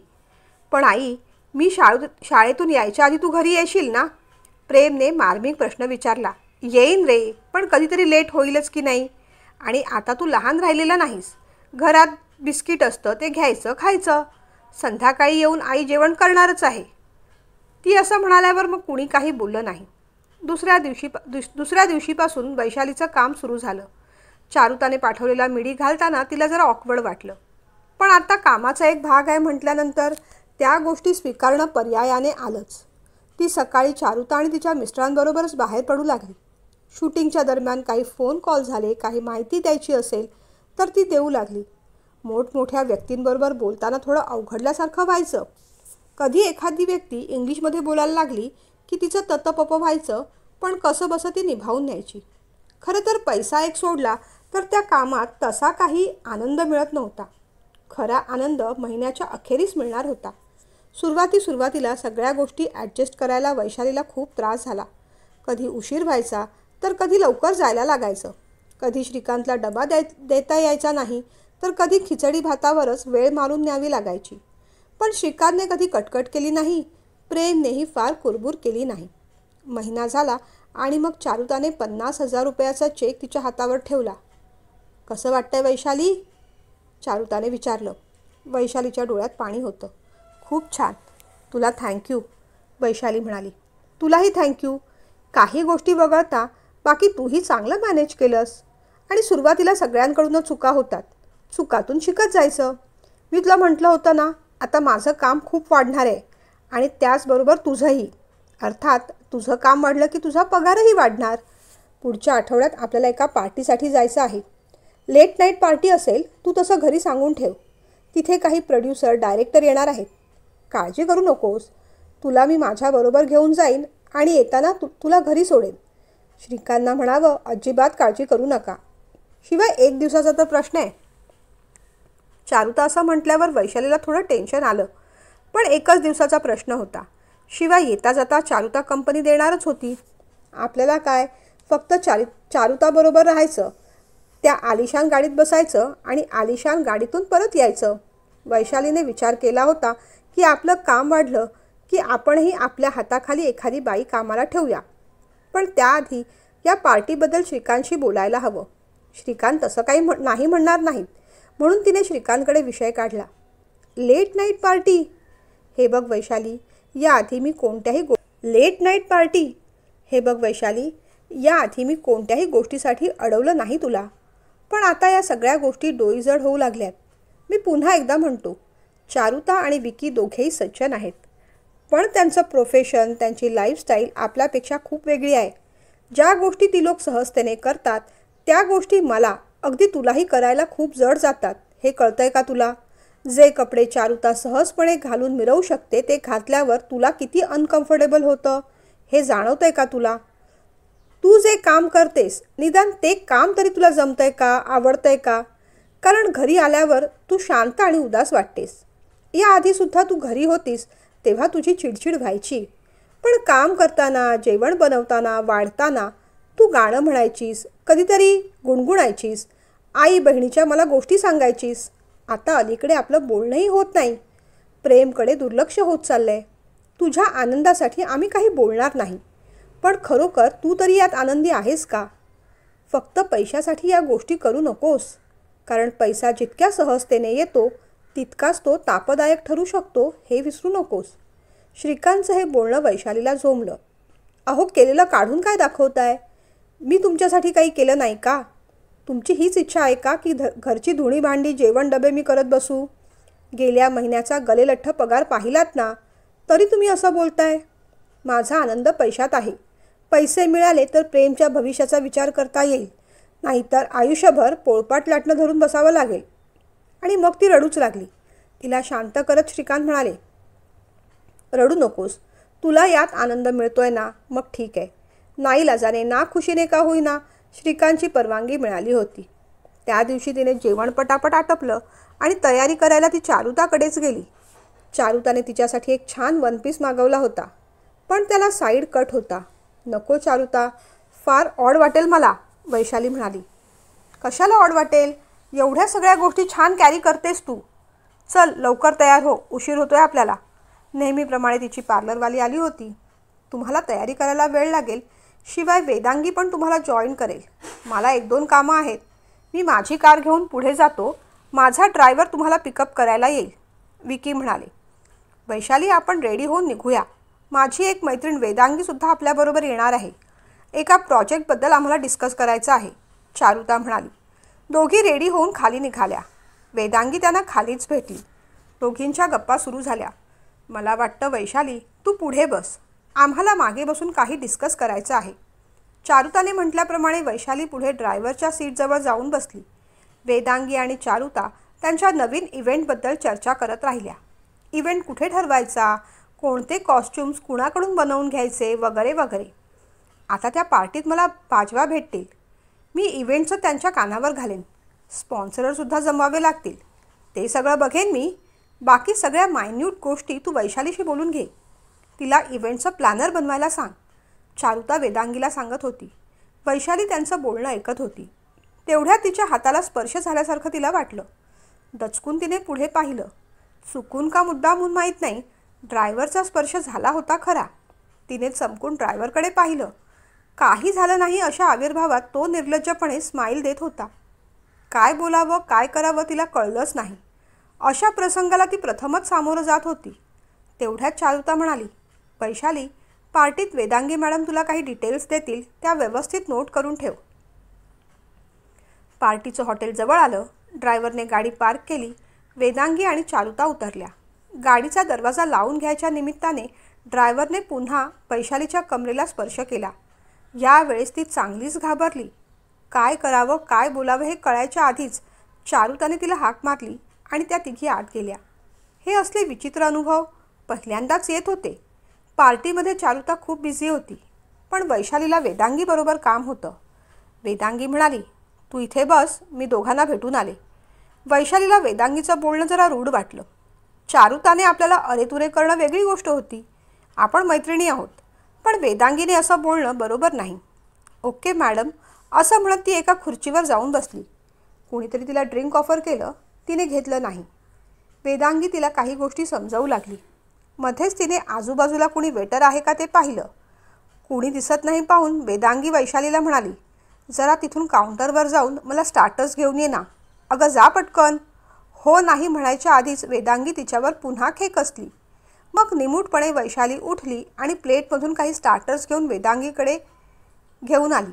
पण आई, मी शाळेतून यायच्या आधी तू घरी येशील ना? प्रेमने मार्मिक प्रश्न विचारला. येईन रे, पण कधीतरी लेट होईलच की नाही. आणि आता तू लहान राहिलेला नाहीस. घरात बिस्किट असतं, ते घ्यायचं, खायचं. संध्याकाळी येऊन आई जेवण करणारच आहे. ती असं म्हणाल्यावर मग कुणी काही बोललं नाही. दुसऱ्या दिवशीपासून वैशालीचं काम सुरू झालं. चारुताने पाठवलेला मिडी घालताना तिला जरा ऑकवर्ड वाटलं. पण आता कामाचा एक भाग आहे म्हटल्यानंतर त्या गोष्टी स्वीकारणं पर्यायाने आलंच. ती सकाळी चारुता आणि तिच्या मिस्टरांबरोबरच बाहेर पडू लागली. शूटिंगच्या दरम्यान काही फोन कॉल झाले, काही माहिती द्यायची असेल तर ती देऊ लागली. मोठमोठ्या व्यक्तींबरोबर बोलताना थोडं अवघडल्यासारखं व्हायचं. कधी एखादी व्यक्ती इंग्लिशमध्ये बोलायला लागली की तिचं ततपप व्हायचं, पण कसं बसं ती निभावून न्यायची. खरं तर पैसा एक सोडला तर त्या कामात तसा काही आनंद मिळत नव्हता. खरा आनंद महिन्याच्या अखेरीस मिळणार होता. सुरुवातीला सगळ्या गोष्टी ॲडजस्ट करायला वैशालीला खूप त्रास झाला. कधी उशीर व्हायचा तर कधी लवकर जायला लागायचं. कधी श्रीकांतला डबा देता यायचा नाही तर कधी खिचडी भातावरच वेळ मारून न्यावी लागायची. पण श्रीकांतने कधी कटकट केली नाही, प्रेमनेही फार कुरबुर केली नाही. महिना झाला आणि मग चारुताने 50,000 रुपयाचा चेक तिच्या हातावर ठेवला. कसं वाटतंय वैशाली? चारुताने विचारलं. वैशालीच्या डोळ्यात पाणी होतं. खूप छान. तुला थँक्यू, वैशाली म्हणाली. तुलाही थँक्यू. काही गोष्टी वगळता बाकी तूही चांगलं मॅनेज केलंस. आणि सुरुवातीला सगळ्यांकडूनच चुका होतात. चुकातून शिकत जायचं. मी तुला म्हटलं होतं ना, आता माझं काम खूप वाढणार आहे आणि त्याचबरोबर तुझंही. अर्थात तुझं काम वाढलं की तुझा पगारही वाढणार. पुढच्या आठवड्यात आपल्याला एका पार्टीसाठी जायचं आहे. लेट नाईट पार्टी असेल. तू तसं घरी सांगून ठेव. तिथे काही प्रोड्युसर, डायरेक्टर येणार आहेत. काळजी करू नकोस. तुला मी माझ्याबरोबर घेऊन जाईन आणि येताना तुला घरी सोडेन. श्रीकांतला म्हणावं, अजिबात काळजी करू नका. शिवाय 1 दिवसाचा तर प्रश्न आहे. चारुता असं म्हटल्यावर वैशालीला थोडं टेन्शन आलं. पण 1च दिवसाचा प्रश्न होता. शिवाय येता जाता चारुता कंपनी देणारच होती. आपल्याला काय, फक्त चारुताबरोबर राहायचं, त्या आलिशान गाडीत बसायचं आणि आलिशान गाडीतून परत यायचं. वैशालीने विचार केला होता की आपलं काम वाढलं की आपणही आपल्या हाताखाली एखादी बाई कामाला ठेवूया. पण त्याआधी या पार्टीबद्दल श्रीकांतशी बोलायला हवं. श्रीकांत तसं काही नाही म्हणणार नाहीत. म्हणून तिने श्रीकांतकडे विषय काढला. Late night party? हे बघ वैशाली, याआधी मी कोणत्याही गोष्टीसाठी अडवलं नाही तुला. पण आता या सगळ्या गोष्टी डोईजड होऊ लागल्यात. मी पुन्हा एकदा म्हणतो, चारुता आणि विकी दोघेही सज्जन आहेत. पण त्यांचं प्रोफेशन, त्यांची लाईफस्टाईल आपल्यापेक्षा खूप वेगळी आहे. ज्या गोष्टी ती लोक सहजतेने करतात त्या गोष्टी मला, अगदी तुलाही करायला खूप जड जातात. हे कळतंय का तुला? जे कपडे चारुता सहजपणे घालून मिरवू शकते ते घातल्यावर तुला किती अनकम्फर्टेबल होतं हे जाणवतंय का तुला? तू जे काम करतेस, निदान ते काम तरी तुला जमतंय का, आवडतंय का? कारण घरी आल्यावर तू शांत आणि उदास वाटतेस. याआधीसुद्धा तू घरी होतीस तेव्हा तुझी चिडचिड व्हायची. पण काम करताना, जेवण बनवताना, वाढताना तू गाणं म्हणायचीस, कधीतरी गुणगुणायचीस, आई बहिणीच्या मला गोष्टी सांगायचीस. आता अलीकडे आपलं बोलणंही होत नाही. प्रेमकडे दुर्लक्ष होत चाललंय. तुझ्या आनंदासाठी आम्ही काही बोलणार नाही. पण खरोखर तू तरी यात आनंदी आहेस का? फक्त पैशासाठी या गोष्टी करू नकोस. कारण पैसा जितक्या सहजतेने येतो तितकाच तो तापदायक ठरू शकतो हे विसरू नकोस. श्रीकांतचं हे बोलणं वैशालीला झोंबलं. अहो, केलेलं काढून काय दाखवताय? मी तुमच्यासाठी काही केलं नाही का? तुमची हीच इच्छा आहे का की घरची धुणी भांडी, जेवण डबे मी करत बसू? गेल्या महिन्याचा गलेलठ्ठ पगार पाहिलात ना, तरी तुम्ही असं बोलताय. माझा आनंद पैशात आहे. पैसे मिळाले तर प्रेमच्या भविष्याचा विचार करता येईल. नाहीतर आयुष्यभर पोळपाट लाटणं धरून बसावं लागेल. आणि मग ती रडूच लागली. तिला शांत करत श्रीकांत म्हणाले, रडू नकोस. तुला यात आनंद मिळतोय ना, मग ठीक आहे. नाईलाजाने, ना खुशीने का होईना, श्रीकांतची परवानगी मिळाली होती. त्या दिवशी तिने जेवण पटापट आटपलं आणि तयारी करायला ती चारुताकडेच गेली. चारुताने तिच्यासाठी एक छान 1 पीस मागवला होता. पण त्याला साईड कट होता. नको चारुता, फार ऑड वाटेल मला, वैशाली म्हणाली. कशाला ऑड वाटेल? एवढ्या सगळ्या गोष्टी छान कॅरी करतेस तू. चल लवकर तयार हो, उशीर होतोय आपल्याला. नेहमीप्रमाणे तिची पार्लरवाली आली होती. तुम्हाला तयारी करायला वेळ लागेल. शिवाय वेदांगी पण तुम्हाला जॉईन करेल. मला 1-2 कामं आहेत. मी माझी कार घेऊन पुढे जातो. माझा ड्रायव्हर तुम्हाला पिकअप करायला येईल, विकी म्हणाले. वैशाली, आपण रेडी होऊन निघूया. माझी एक मैत्रीण वेदांगीसुद्धा आपल्याबरोबर येणार आहे. एका प्रोजेक्टबद्दल आम्हाला डिस्कस करायचं आहे, चारुता म्हणाली. दोघी रेडी होऊन खाली निघाल्या. वेदांगी त्यांना खालीच भेटली. दोघींच्या गप्पा सुरू झाल्या. मला वाटतं वैशाली, तू पुढे बस. आम्हाला मागे बसून काही डिस्कस करायचं आहे. चारुताने म्हटल्याप्रमाणे वैशाली पुढे ड्रायव्हरच्या सीटजवळ जाऊन बसली. वेदांगी आणि चारुता त्यांच्या नवीन इव्हेंटबद्दल चर्चा करत राहिल्या. इव्हेंट कुठे ठरवायचा, कोणते कॉस्ट्युम्स कुणाकडून बनवून घ्यायचे, वगैरे वगैरे. आता त्या पार्टीत मला बाजवा भेटतील. मी इव्हेंटचं त्यांच्या कानावर घालेन. स्पॉन्सरसुद्धा जमवावे लागतील. ते सगळं बघेन मी. बाकी सगळ्या मायन्यूट गोष्टी तू वैशालीशी बोलून घे. तिला इव्हेंटचं प्लॅनर बनवायला सांग, चारुता वेदांगीला सांगत होती. वैशाली त्यांचं बोलणं ऐकत होती. तेवढ्यात तिच्या हाताला स्पर्श झाल्यासारखं तिला वाटलं. दचकून तिने पुढे पाहिलं. चुकून का मुद्दामून माहीत नाही, ड्रायव्हरचा स्पर्श झाला होता खरा. तिने चमकून ड्रायव्हरकडे पाहिलं. काही झालं नाही अशा आविर्भावात तो निर्लज्जपणे स्माईल देत होता. काय बोलावं काय करावं तिला कळलंच नाही. अशा प्रसंगाला ती प्रथमच सामोरं जात होती. तेवढ्यात चारुता म्हणाली, वैशाली, पार्टीत वेदांगी मॅडम तुला काही डिटेल्स देतील, त्या व्यवस्थित नोट करून ठेव. पार्टीचं हॉटेल जवळ आलं. ड्रायव्हरने गाडी पार्क केली. वेदांगी आणि चारुता उतरल्या. गाडीचा दरवाजा लावून घ्यायच्या निमित्ताने ड्रायव्हरने पुन्हा वैशालीच्या कमरेला स्पर्श केला. यावेळेस ती चांगलीच घाबरली. काय करावं काय बोलावं हे कळायच्या आधीच चारुताने तिला हाक मारली आणि त्या तिघी आत गेल्या. हे असले विचित्र अनुभव पहिल्यांदाच येत होते. पार्टीमध्ये चारुता खूप बिझी होती, पण वैशालीला वेदांगीबरोबर काम होतं. वेदांगी म्हणाली, तू इथे बस, मी दोघांना भेटून आले. वैशालीला वेदांगीचं बोलणं जरा रूढ वाटलं. चारुताने आपल्याला अरेतुरे करणं वेगळी गोष्ट होती. आपण मैत्रिणी आहोत, पण वेदांगीने असं बोलणं बरोबर नाही. ओके मॅडम, असं म्हणत ती एका खुर्चीवर जाऊन बसली. कुणीतरी तिला ड्रिंक ऑफर केलं. तिने घेतलं नाही. वेदांगी तिला काही गोष्टी समजावू लागली. मध्येच तिने आजूबाजूला कुणी वेटर आहे का ते पाहिलं. कुणी दिसत नाही पाहून वेदांगी वैशालीला म्हणाली, जरा तिथून काउंटरवर जाऊन मला स्टार्टर्स घेऊन ये ना. अगं जा पटकन. हो नाही म्हणायच्या आधीच वेदांगी तिच्यावर पुन्हा खेक असली. मग निमूटपणे वैशाली उठली आणि प्लेटमधून काही स्टार्टर्स घेऊन वेदांगीकडे घेऊन आली.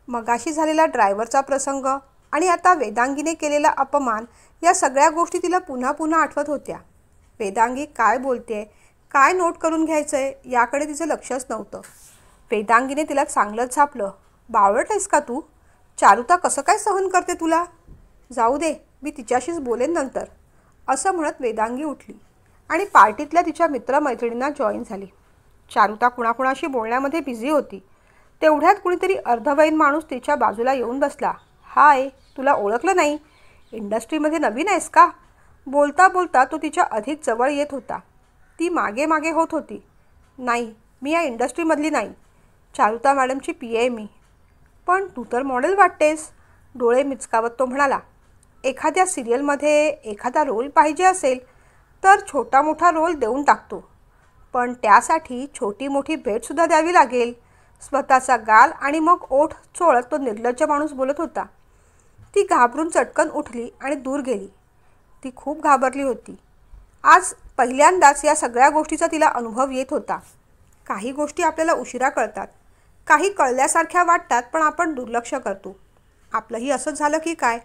मगाशी झालेला ड्रायव्हरचा प्रसंग आणि आता वेदांगीने केलेला अपमान या सगळ्या गोष्टी तिला पुन्हा पुन्हा आठवत होत्या. वेदांगी काय बोलतेय, काय नोट करून घ्यायचंय याकडे तिचं लक्षच नव्हतं. वेदांगीने तिला चांगलंच झापलं. बावळट आहेस का तू? चारुता कसं काय सहन करते तुला? जाऊ दे, मी तिच्याशीच बोलेन नंतर, असं म्हणत वेदांगी उठली आणि पार्टीतल्या तिच्या मित्रमैत्रिणींना जॉईन झाली. चारुता कुणाकुणाशी बोलण्यामध्ये बिझी होती. तेवढ्यात कुणीतरी अर्धवयीन माणूस तिच्या बाजूला येऊन बसला. हाय, तुला ओळखलं नाही? इंडस्ट्रीमध्ये नवीन आहेस का? बोलता बोलता तो तिच्या अधिक जवळ येत होता. ती मागे मागे होत होती. नाही, मी या इंडस्ट्रीमधली नाही. चारुता मॅडमची पी आहे मी. पण तू तर मॉडेल वाटतेस, डोळे मिचकावत तो म्हणाला. एखाद्या सिरियलमध्ये एखादा रोल पाहिजे असेल तर छोटा मोठा रोल देऊन टाकतो, पण त्यासाठी छोटी मोठी भेटसुद्धा द्यावी लागेल. स्वतःचा गाल आणि मग ओठ चोळत तो निर्लज्ज माणूस बोलत होता. ती घाबरून चटकन उठली आणि दूर गेली. ती खूप घाबरली होती. आज पहिल्यांदाच या सगळ्या गोष्टीचा तिला अनुभव येत होता. काही गोष्टी आपल्याला उशिरा कळतात, काही कळल्यासारख्या वाटतात, पण आपण दुर्लक्ष करतो. आपलंही असंच झालं की काय?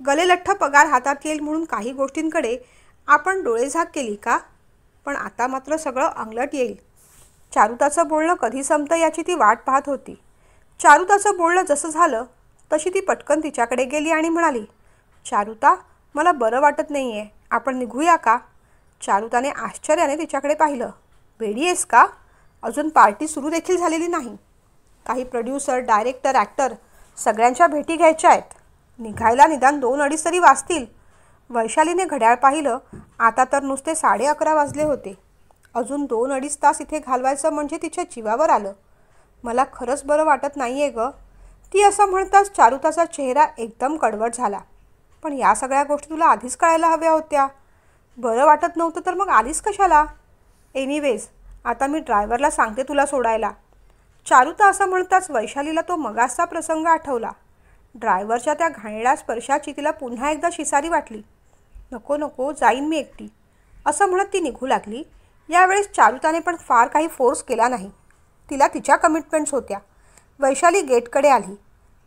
गलेलठ्ठ पगार हातात येईल म्हणून काही गोष्टींकडे आपण डोळेझाक केली का? पण आता मात्र सगळं अंगलट येईल. चारुताचं बोलणं कधी संपतं याची ती वाट पाहत होती. चारुताचं बोलणं जसं झालं तशी ती पटकन तिच्याकडे गेली आणि म्हणाली, चारुता, मला बरं वाटत नाही आहे, आपण निघूया का? चारुताने आश्चर्याने तिच्याकडे पाहिलं. वेडी आहेस का? अजून पार्टी सुरू देखील झालेली नाही. काही प्रोड्युसर, डायरेक्टर, ॲक्टर सगळ्यांच्या भेटी घ्यायच्या आहेत. निघायला निदान 2-2:30 तरी वाजतील. वैशालीने घड्याळ पाहिलं. आता तर नुसते 11:30 वाजले होते. अजून 2-2.5 तास इथे घालवायचं म्हणजे तिच्या जीवावर आलं. मला खरंच बरं वाटत नाही आहे गं. ती असं म्हणताच चारुताचा चेहरा एकदम कडवट झाला. पण या सगळ्या गोष्टी तुला आधीच कळायला हव्या होत्या. बरं वाटत नव्हतं तर मग आलीस कशाला? एनिवेज, आता मी ड्रायव्हरला सांगते तुला सोडायला. चारुता असं म्हणताच वैशालीला तो मगासचा प्रसंग आठवला. ड्रायव्हरच्या त्या घाणेरड्या स्पर्शाची तिला पुन्हा एकदा शिसारी वाटली. नको नको, जाईन मी एकटी, असं म्हणत ती निघू लागली. यावेळेस चारुताने पण फार काही फोर्स केला नाही. तिला तिच्या कमिटमेंट्स होत्या. वैशाली गेटकडे आली.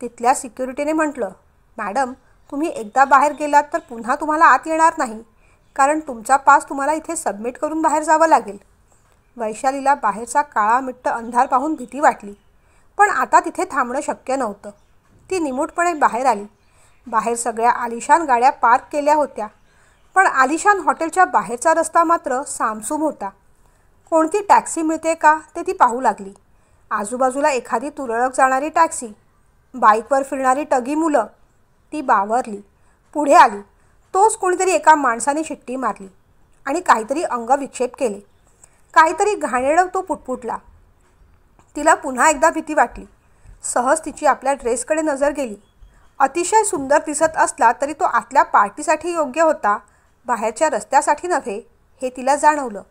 तिथल्या सिक्युरिटीने म्हटलं, मॅडम, तुम्ही एकदा बाहेर गेलात तर पुन्हा तुम्हाला आत येणार नाही, कारण तुमचा पास तुम्हाला इथे सबमिट करून बाहेर जावं लागेल. वैशालीला बाहेरचा काळा मिट्ट अंधार पाहून भीती वाटली, पण आता तिथे थांबणं शक्य नव्हतं. ती निमूटपणे बाहेर आली. बाहेर सगळ्या आलिशान गाड्या पार्क केल्या होत्या, पण आलिशान हॉटेलच्या बाहेरचा रस्ता मात्र सामसूम होता. कोणती टॅक्सी मिळते का ते ती पाहू लागली. आजूबाजूला एखादी तुरळक जाणारी टॅक्सी, बाईकवर फिरणारी टगी मुलं. ती बावरली, पुढे आली. तोच कोणीतरी एका माणसाने शिट्टी मारली आणि काहीतरी अंगविक्षेप केले. काहीतरी घाणेरडं तो पुटपुटला. तिला पुन्हा एकदा भीती वाटली. सहज तिची आपल्या ड्रेसकडे नजर गेली. अतिशय सुंदर दिसत असला तरी तो आतल्या पार्टीसाठी योग्य होता, बाहेरच्या रस्त्यासाठी नव्हे हे तिला जाणवलं.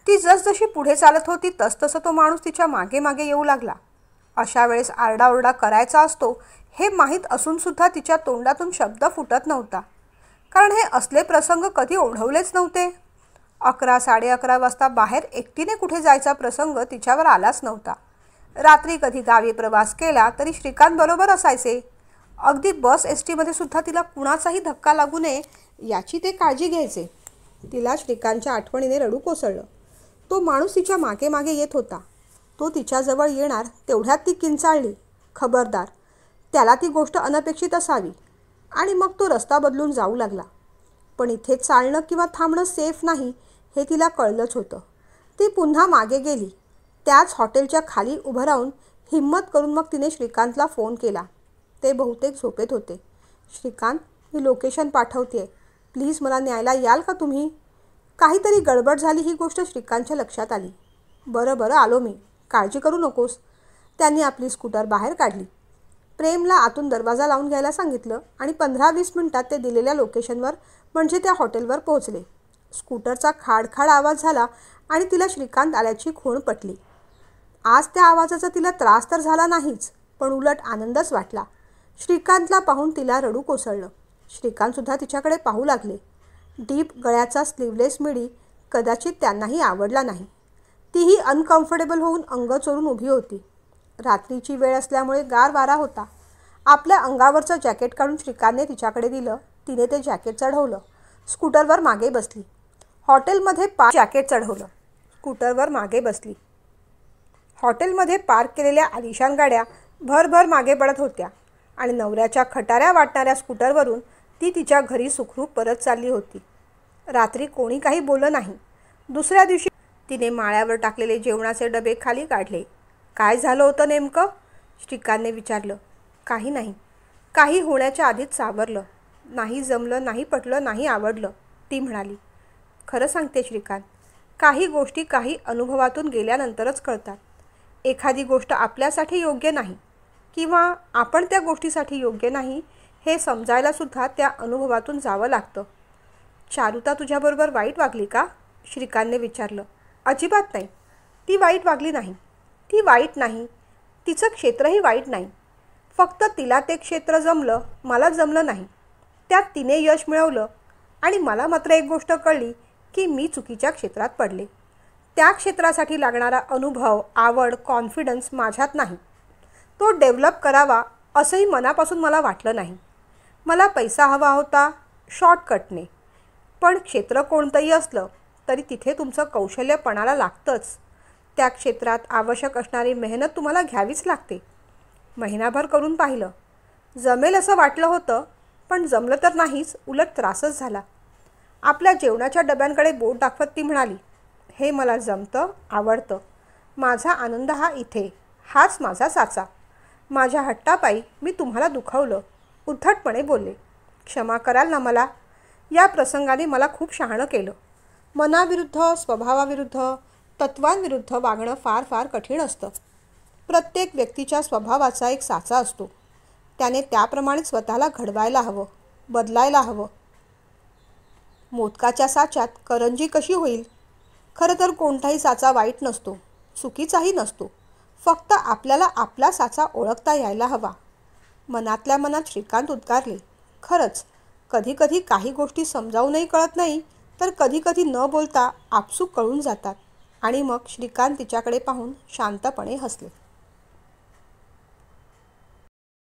ती जसजशी पुढे चालत होती तसतसं तो माणूस तिच्या मागे मागे येऊ लागला. अशा वेळेस आरडाओरडा करायचा असतो हे माहीत असूनसुद्धा तिच्या तोंडातून शब्द फुटत नव्हता, कारण हे असले प्रसंग कधी ओढवलेच नव्हते. 11, 11:30 वाजता बाहेर एकटीने कुठे जायचा प्रसंग तिच्यावर आलाच नव्हता. रात्री कधी गावी प्रवास केला तरी श्रीकांत बरोबर असायचे. अगदी बस एसटीमध्ये सुद्धा तिला कुणाचाही धक्का लागू नये याची ते काळजी घ्यायचे. तिला श्रीकांतच्या आठवणीने रडू कोसळलं. तो माणूस तिच्या मागे मागे येत होता. तो तिच्याजवळ येणार तेवढ्यात ती किंचाळली, खबरदार, त्याला ती गोष्ट अनपेक्षित असावी. आणि मग तो रस्ता बदलून जाऊ लागला. पण इथे चालणं किंवा थांबणं सेफ नाही हे तिला कळलंच होतं. ती पुन्हा मागे गेली. त्याच हॉटेलच्या खाली उभं राहून हिम्मत करून मग तिने श्रीकांतला फोन केला. ते बहुतेक झोपेत होते. श्रीकांत, मी लोकेशन पाठवते, प्लीज मला न्यायला याल का तुम्ही? काहीतरी गडबड झाली ही गोष्ट श्रीकांतच्या लक्षात आली. बरं बरं, आलो मी, काळजी करू नकोस. त्यांनी आपली स्कूटर बाहेर काढली. प्रेमला आतून दरवाजा लावून घ्यायला सांगितलं आणि 15-20 मिनिटात ते दिलेल्या लोकेशनवर म्हणजे त्या हॉटेलवर पोहोचले. स्कूटरचा खाडखाड आवाज झाला आणि तिला श्रीकांत आल्याची खूण पटली. आज त्या आवाजाचा तिला त्रास तर झाला नाहीच, पण उलट आनंदच वाटला. श्रीकांतला पाहून तिला रडू कोसळलं. श्रीकांतसुद्धा तिच्याकडे पाहू लागले. डीप गळ्याचा स्लीवलेस मिडी कदाचित त्यांनाही आवडला नाही. तीही अनकम्फर्टेबल होऊन अंग चोरून उभी होती. रात्रीची वेळ असल्यामुळे गार वारा होता. आपल्या अंगावरचं जॅकेट काढून श्रीकांतने तिच्याकडे दिलं. तिने ते जॅकेट चढवलं. स्कूटरवर मागे बसली. हॉटेलमध्ये जॅकेट चढवलं. स्कूटरवर मागे बसली. हॉटेलमध्ये पार्क केलेल्या आलिशान गाड्या भरभर मागे पडत होत्या आणि नवऱ्याच्या खटाऱ्या वाटणाऱ्या स्कूटरवरून ती तिच्या घरी सुखरूप परत चालली होती. रात्री कोणी काही बोललं नाही. दुसऱ्या दिवशी तिने माळ्यावर टाकलेले जेवणाचे डबे खाली काढले. काय झालं होतं नेमकं? श्रीकांतने विचारलं. काही नाही. काही होण्याच्या आधीच सावरलं. नाही जमलं, नाही पटलं, नाही आवडलं, ती म्हणाली. खरं सांगते श्रीकांत, काही गोष्टी काही अनुभवातून गेल्यानंतरच कळतात. एखादी गोष्ट आपल्यासाठी योग्य नाही किंवा आपण त्या गोष्टीसाठी योग्य नाही हे समजायलासुद्धा त्या अनुभवातून जावं लागतं. चारुता तुझ्याबरोबर वाईट वागली का? श्रीकांतने विचारलं. अजिबात नाही. ती वाईट वागली नाही. ती वाईट नाही. तिचं क्षेत्रही वाईट नाही. फक्त तिला ते क्षेत्र जमलं, मला जमलं नाही. त्यात तिने यश मिळवलं आणि मला मात्र एक गोष्ट कळली की मी चुकीच्या क्षेत्रात पडले. त्या क्षेत्रासाठी लागणारा अनुभव, आवड, कॉन्फिडन्स माझ्यात नाही. तो डेव्हलप करावा असंही मनापासून मला वाटलं नाही. मला पैसा हवा होता शॉर्टकटने. पण क्षेत्र कोणतंही असलं तरी तिथे तुमचं कौशल्य पणाला लागतंच. त्या क्षेत्रात आवश्यक असणारी मेहनत तुम्हाला घ्यावीच लागते. महिनाभर करून पाहिलं. जमेल असं वाटलं होतं, पण जमलं तर नाहीच, उलट त्रासच झाला. आपल्या जेवणाच्या डब्यांकडे बोट दाखवत ती म्हणाली, हे मला जमतं, आवडतं. माझा आनंद हा इथे, हाच माझा साचा. माझ्या हट्टापायी मी तुम्हाला दुखावलं, उद्धटपणे बोलले. क्षमा कराल ना मला? या प्रसंगाने मला खूप शहाणं केलं. मनाविरुद्ध, स्वभावाविरुद्ध, तत्वांविरुद्ध वागणं फार फार कठीण असतं. प्रत्येक व्यक्तीच्या स्वभावाचा एक साचा असतो. त्याने त्याप्रमाणे स्वतःला घडवायला हवं, बदलायला हवं. मोदकाच्या साच्यात करंजी कशी होईल? खरं तर कोणताही साचा वाईट नसतो, चुकीचाही नसतो. फक्त आपल्याला आपला साचा ओळखता यायला हवा. मनातल्या मनात श्रीकांत उद्गारले. खरंच, कधीकधी काही गोष्टी समजावूनही कळत नाही, तर कधीकधी न बोलता आपसूक कळून जातात. आणि मग श्रीकांत तिच्याकडे पाहून शांतपणे हसले.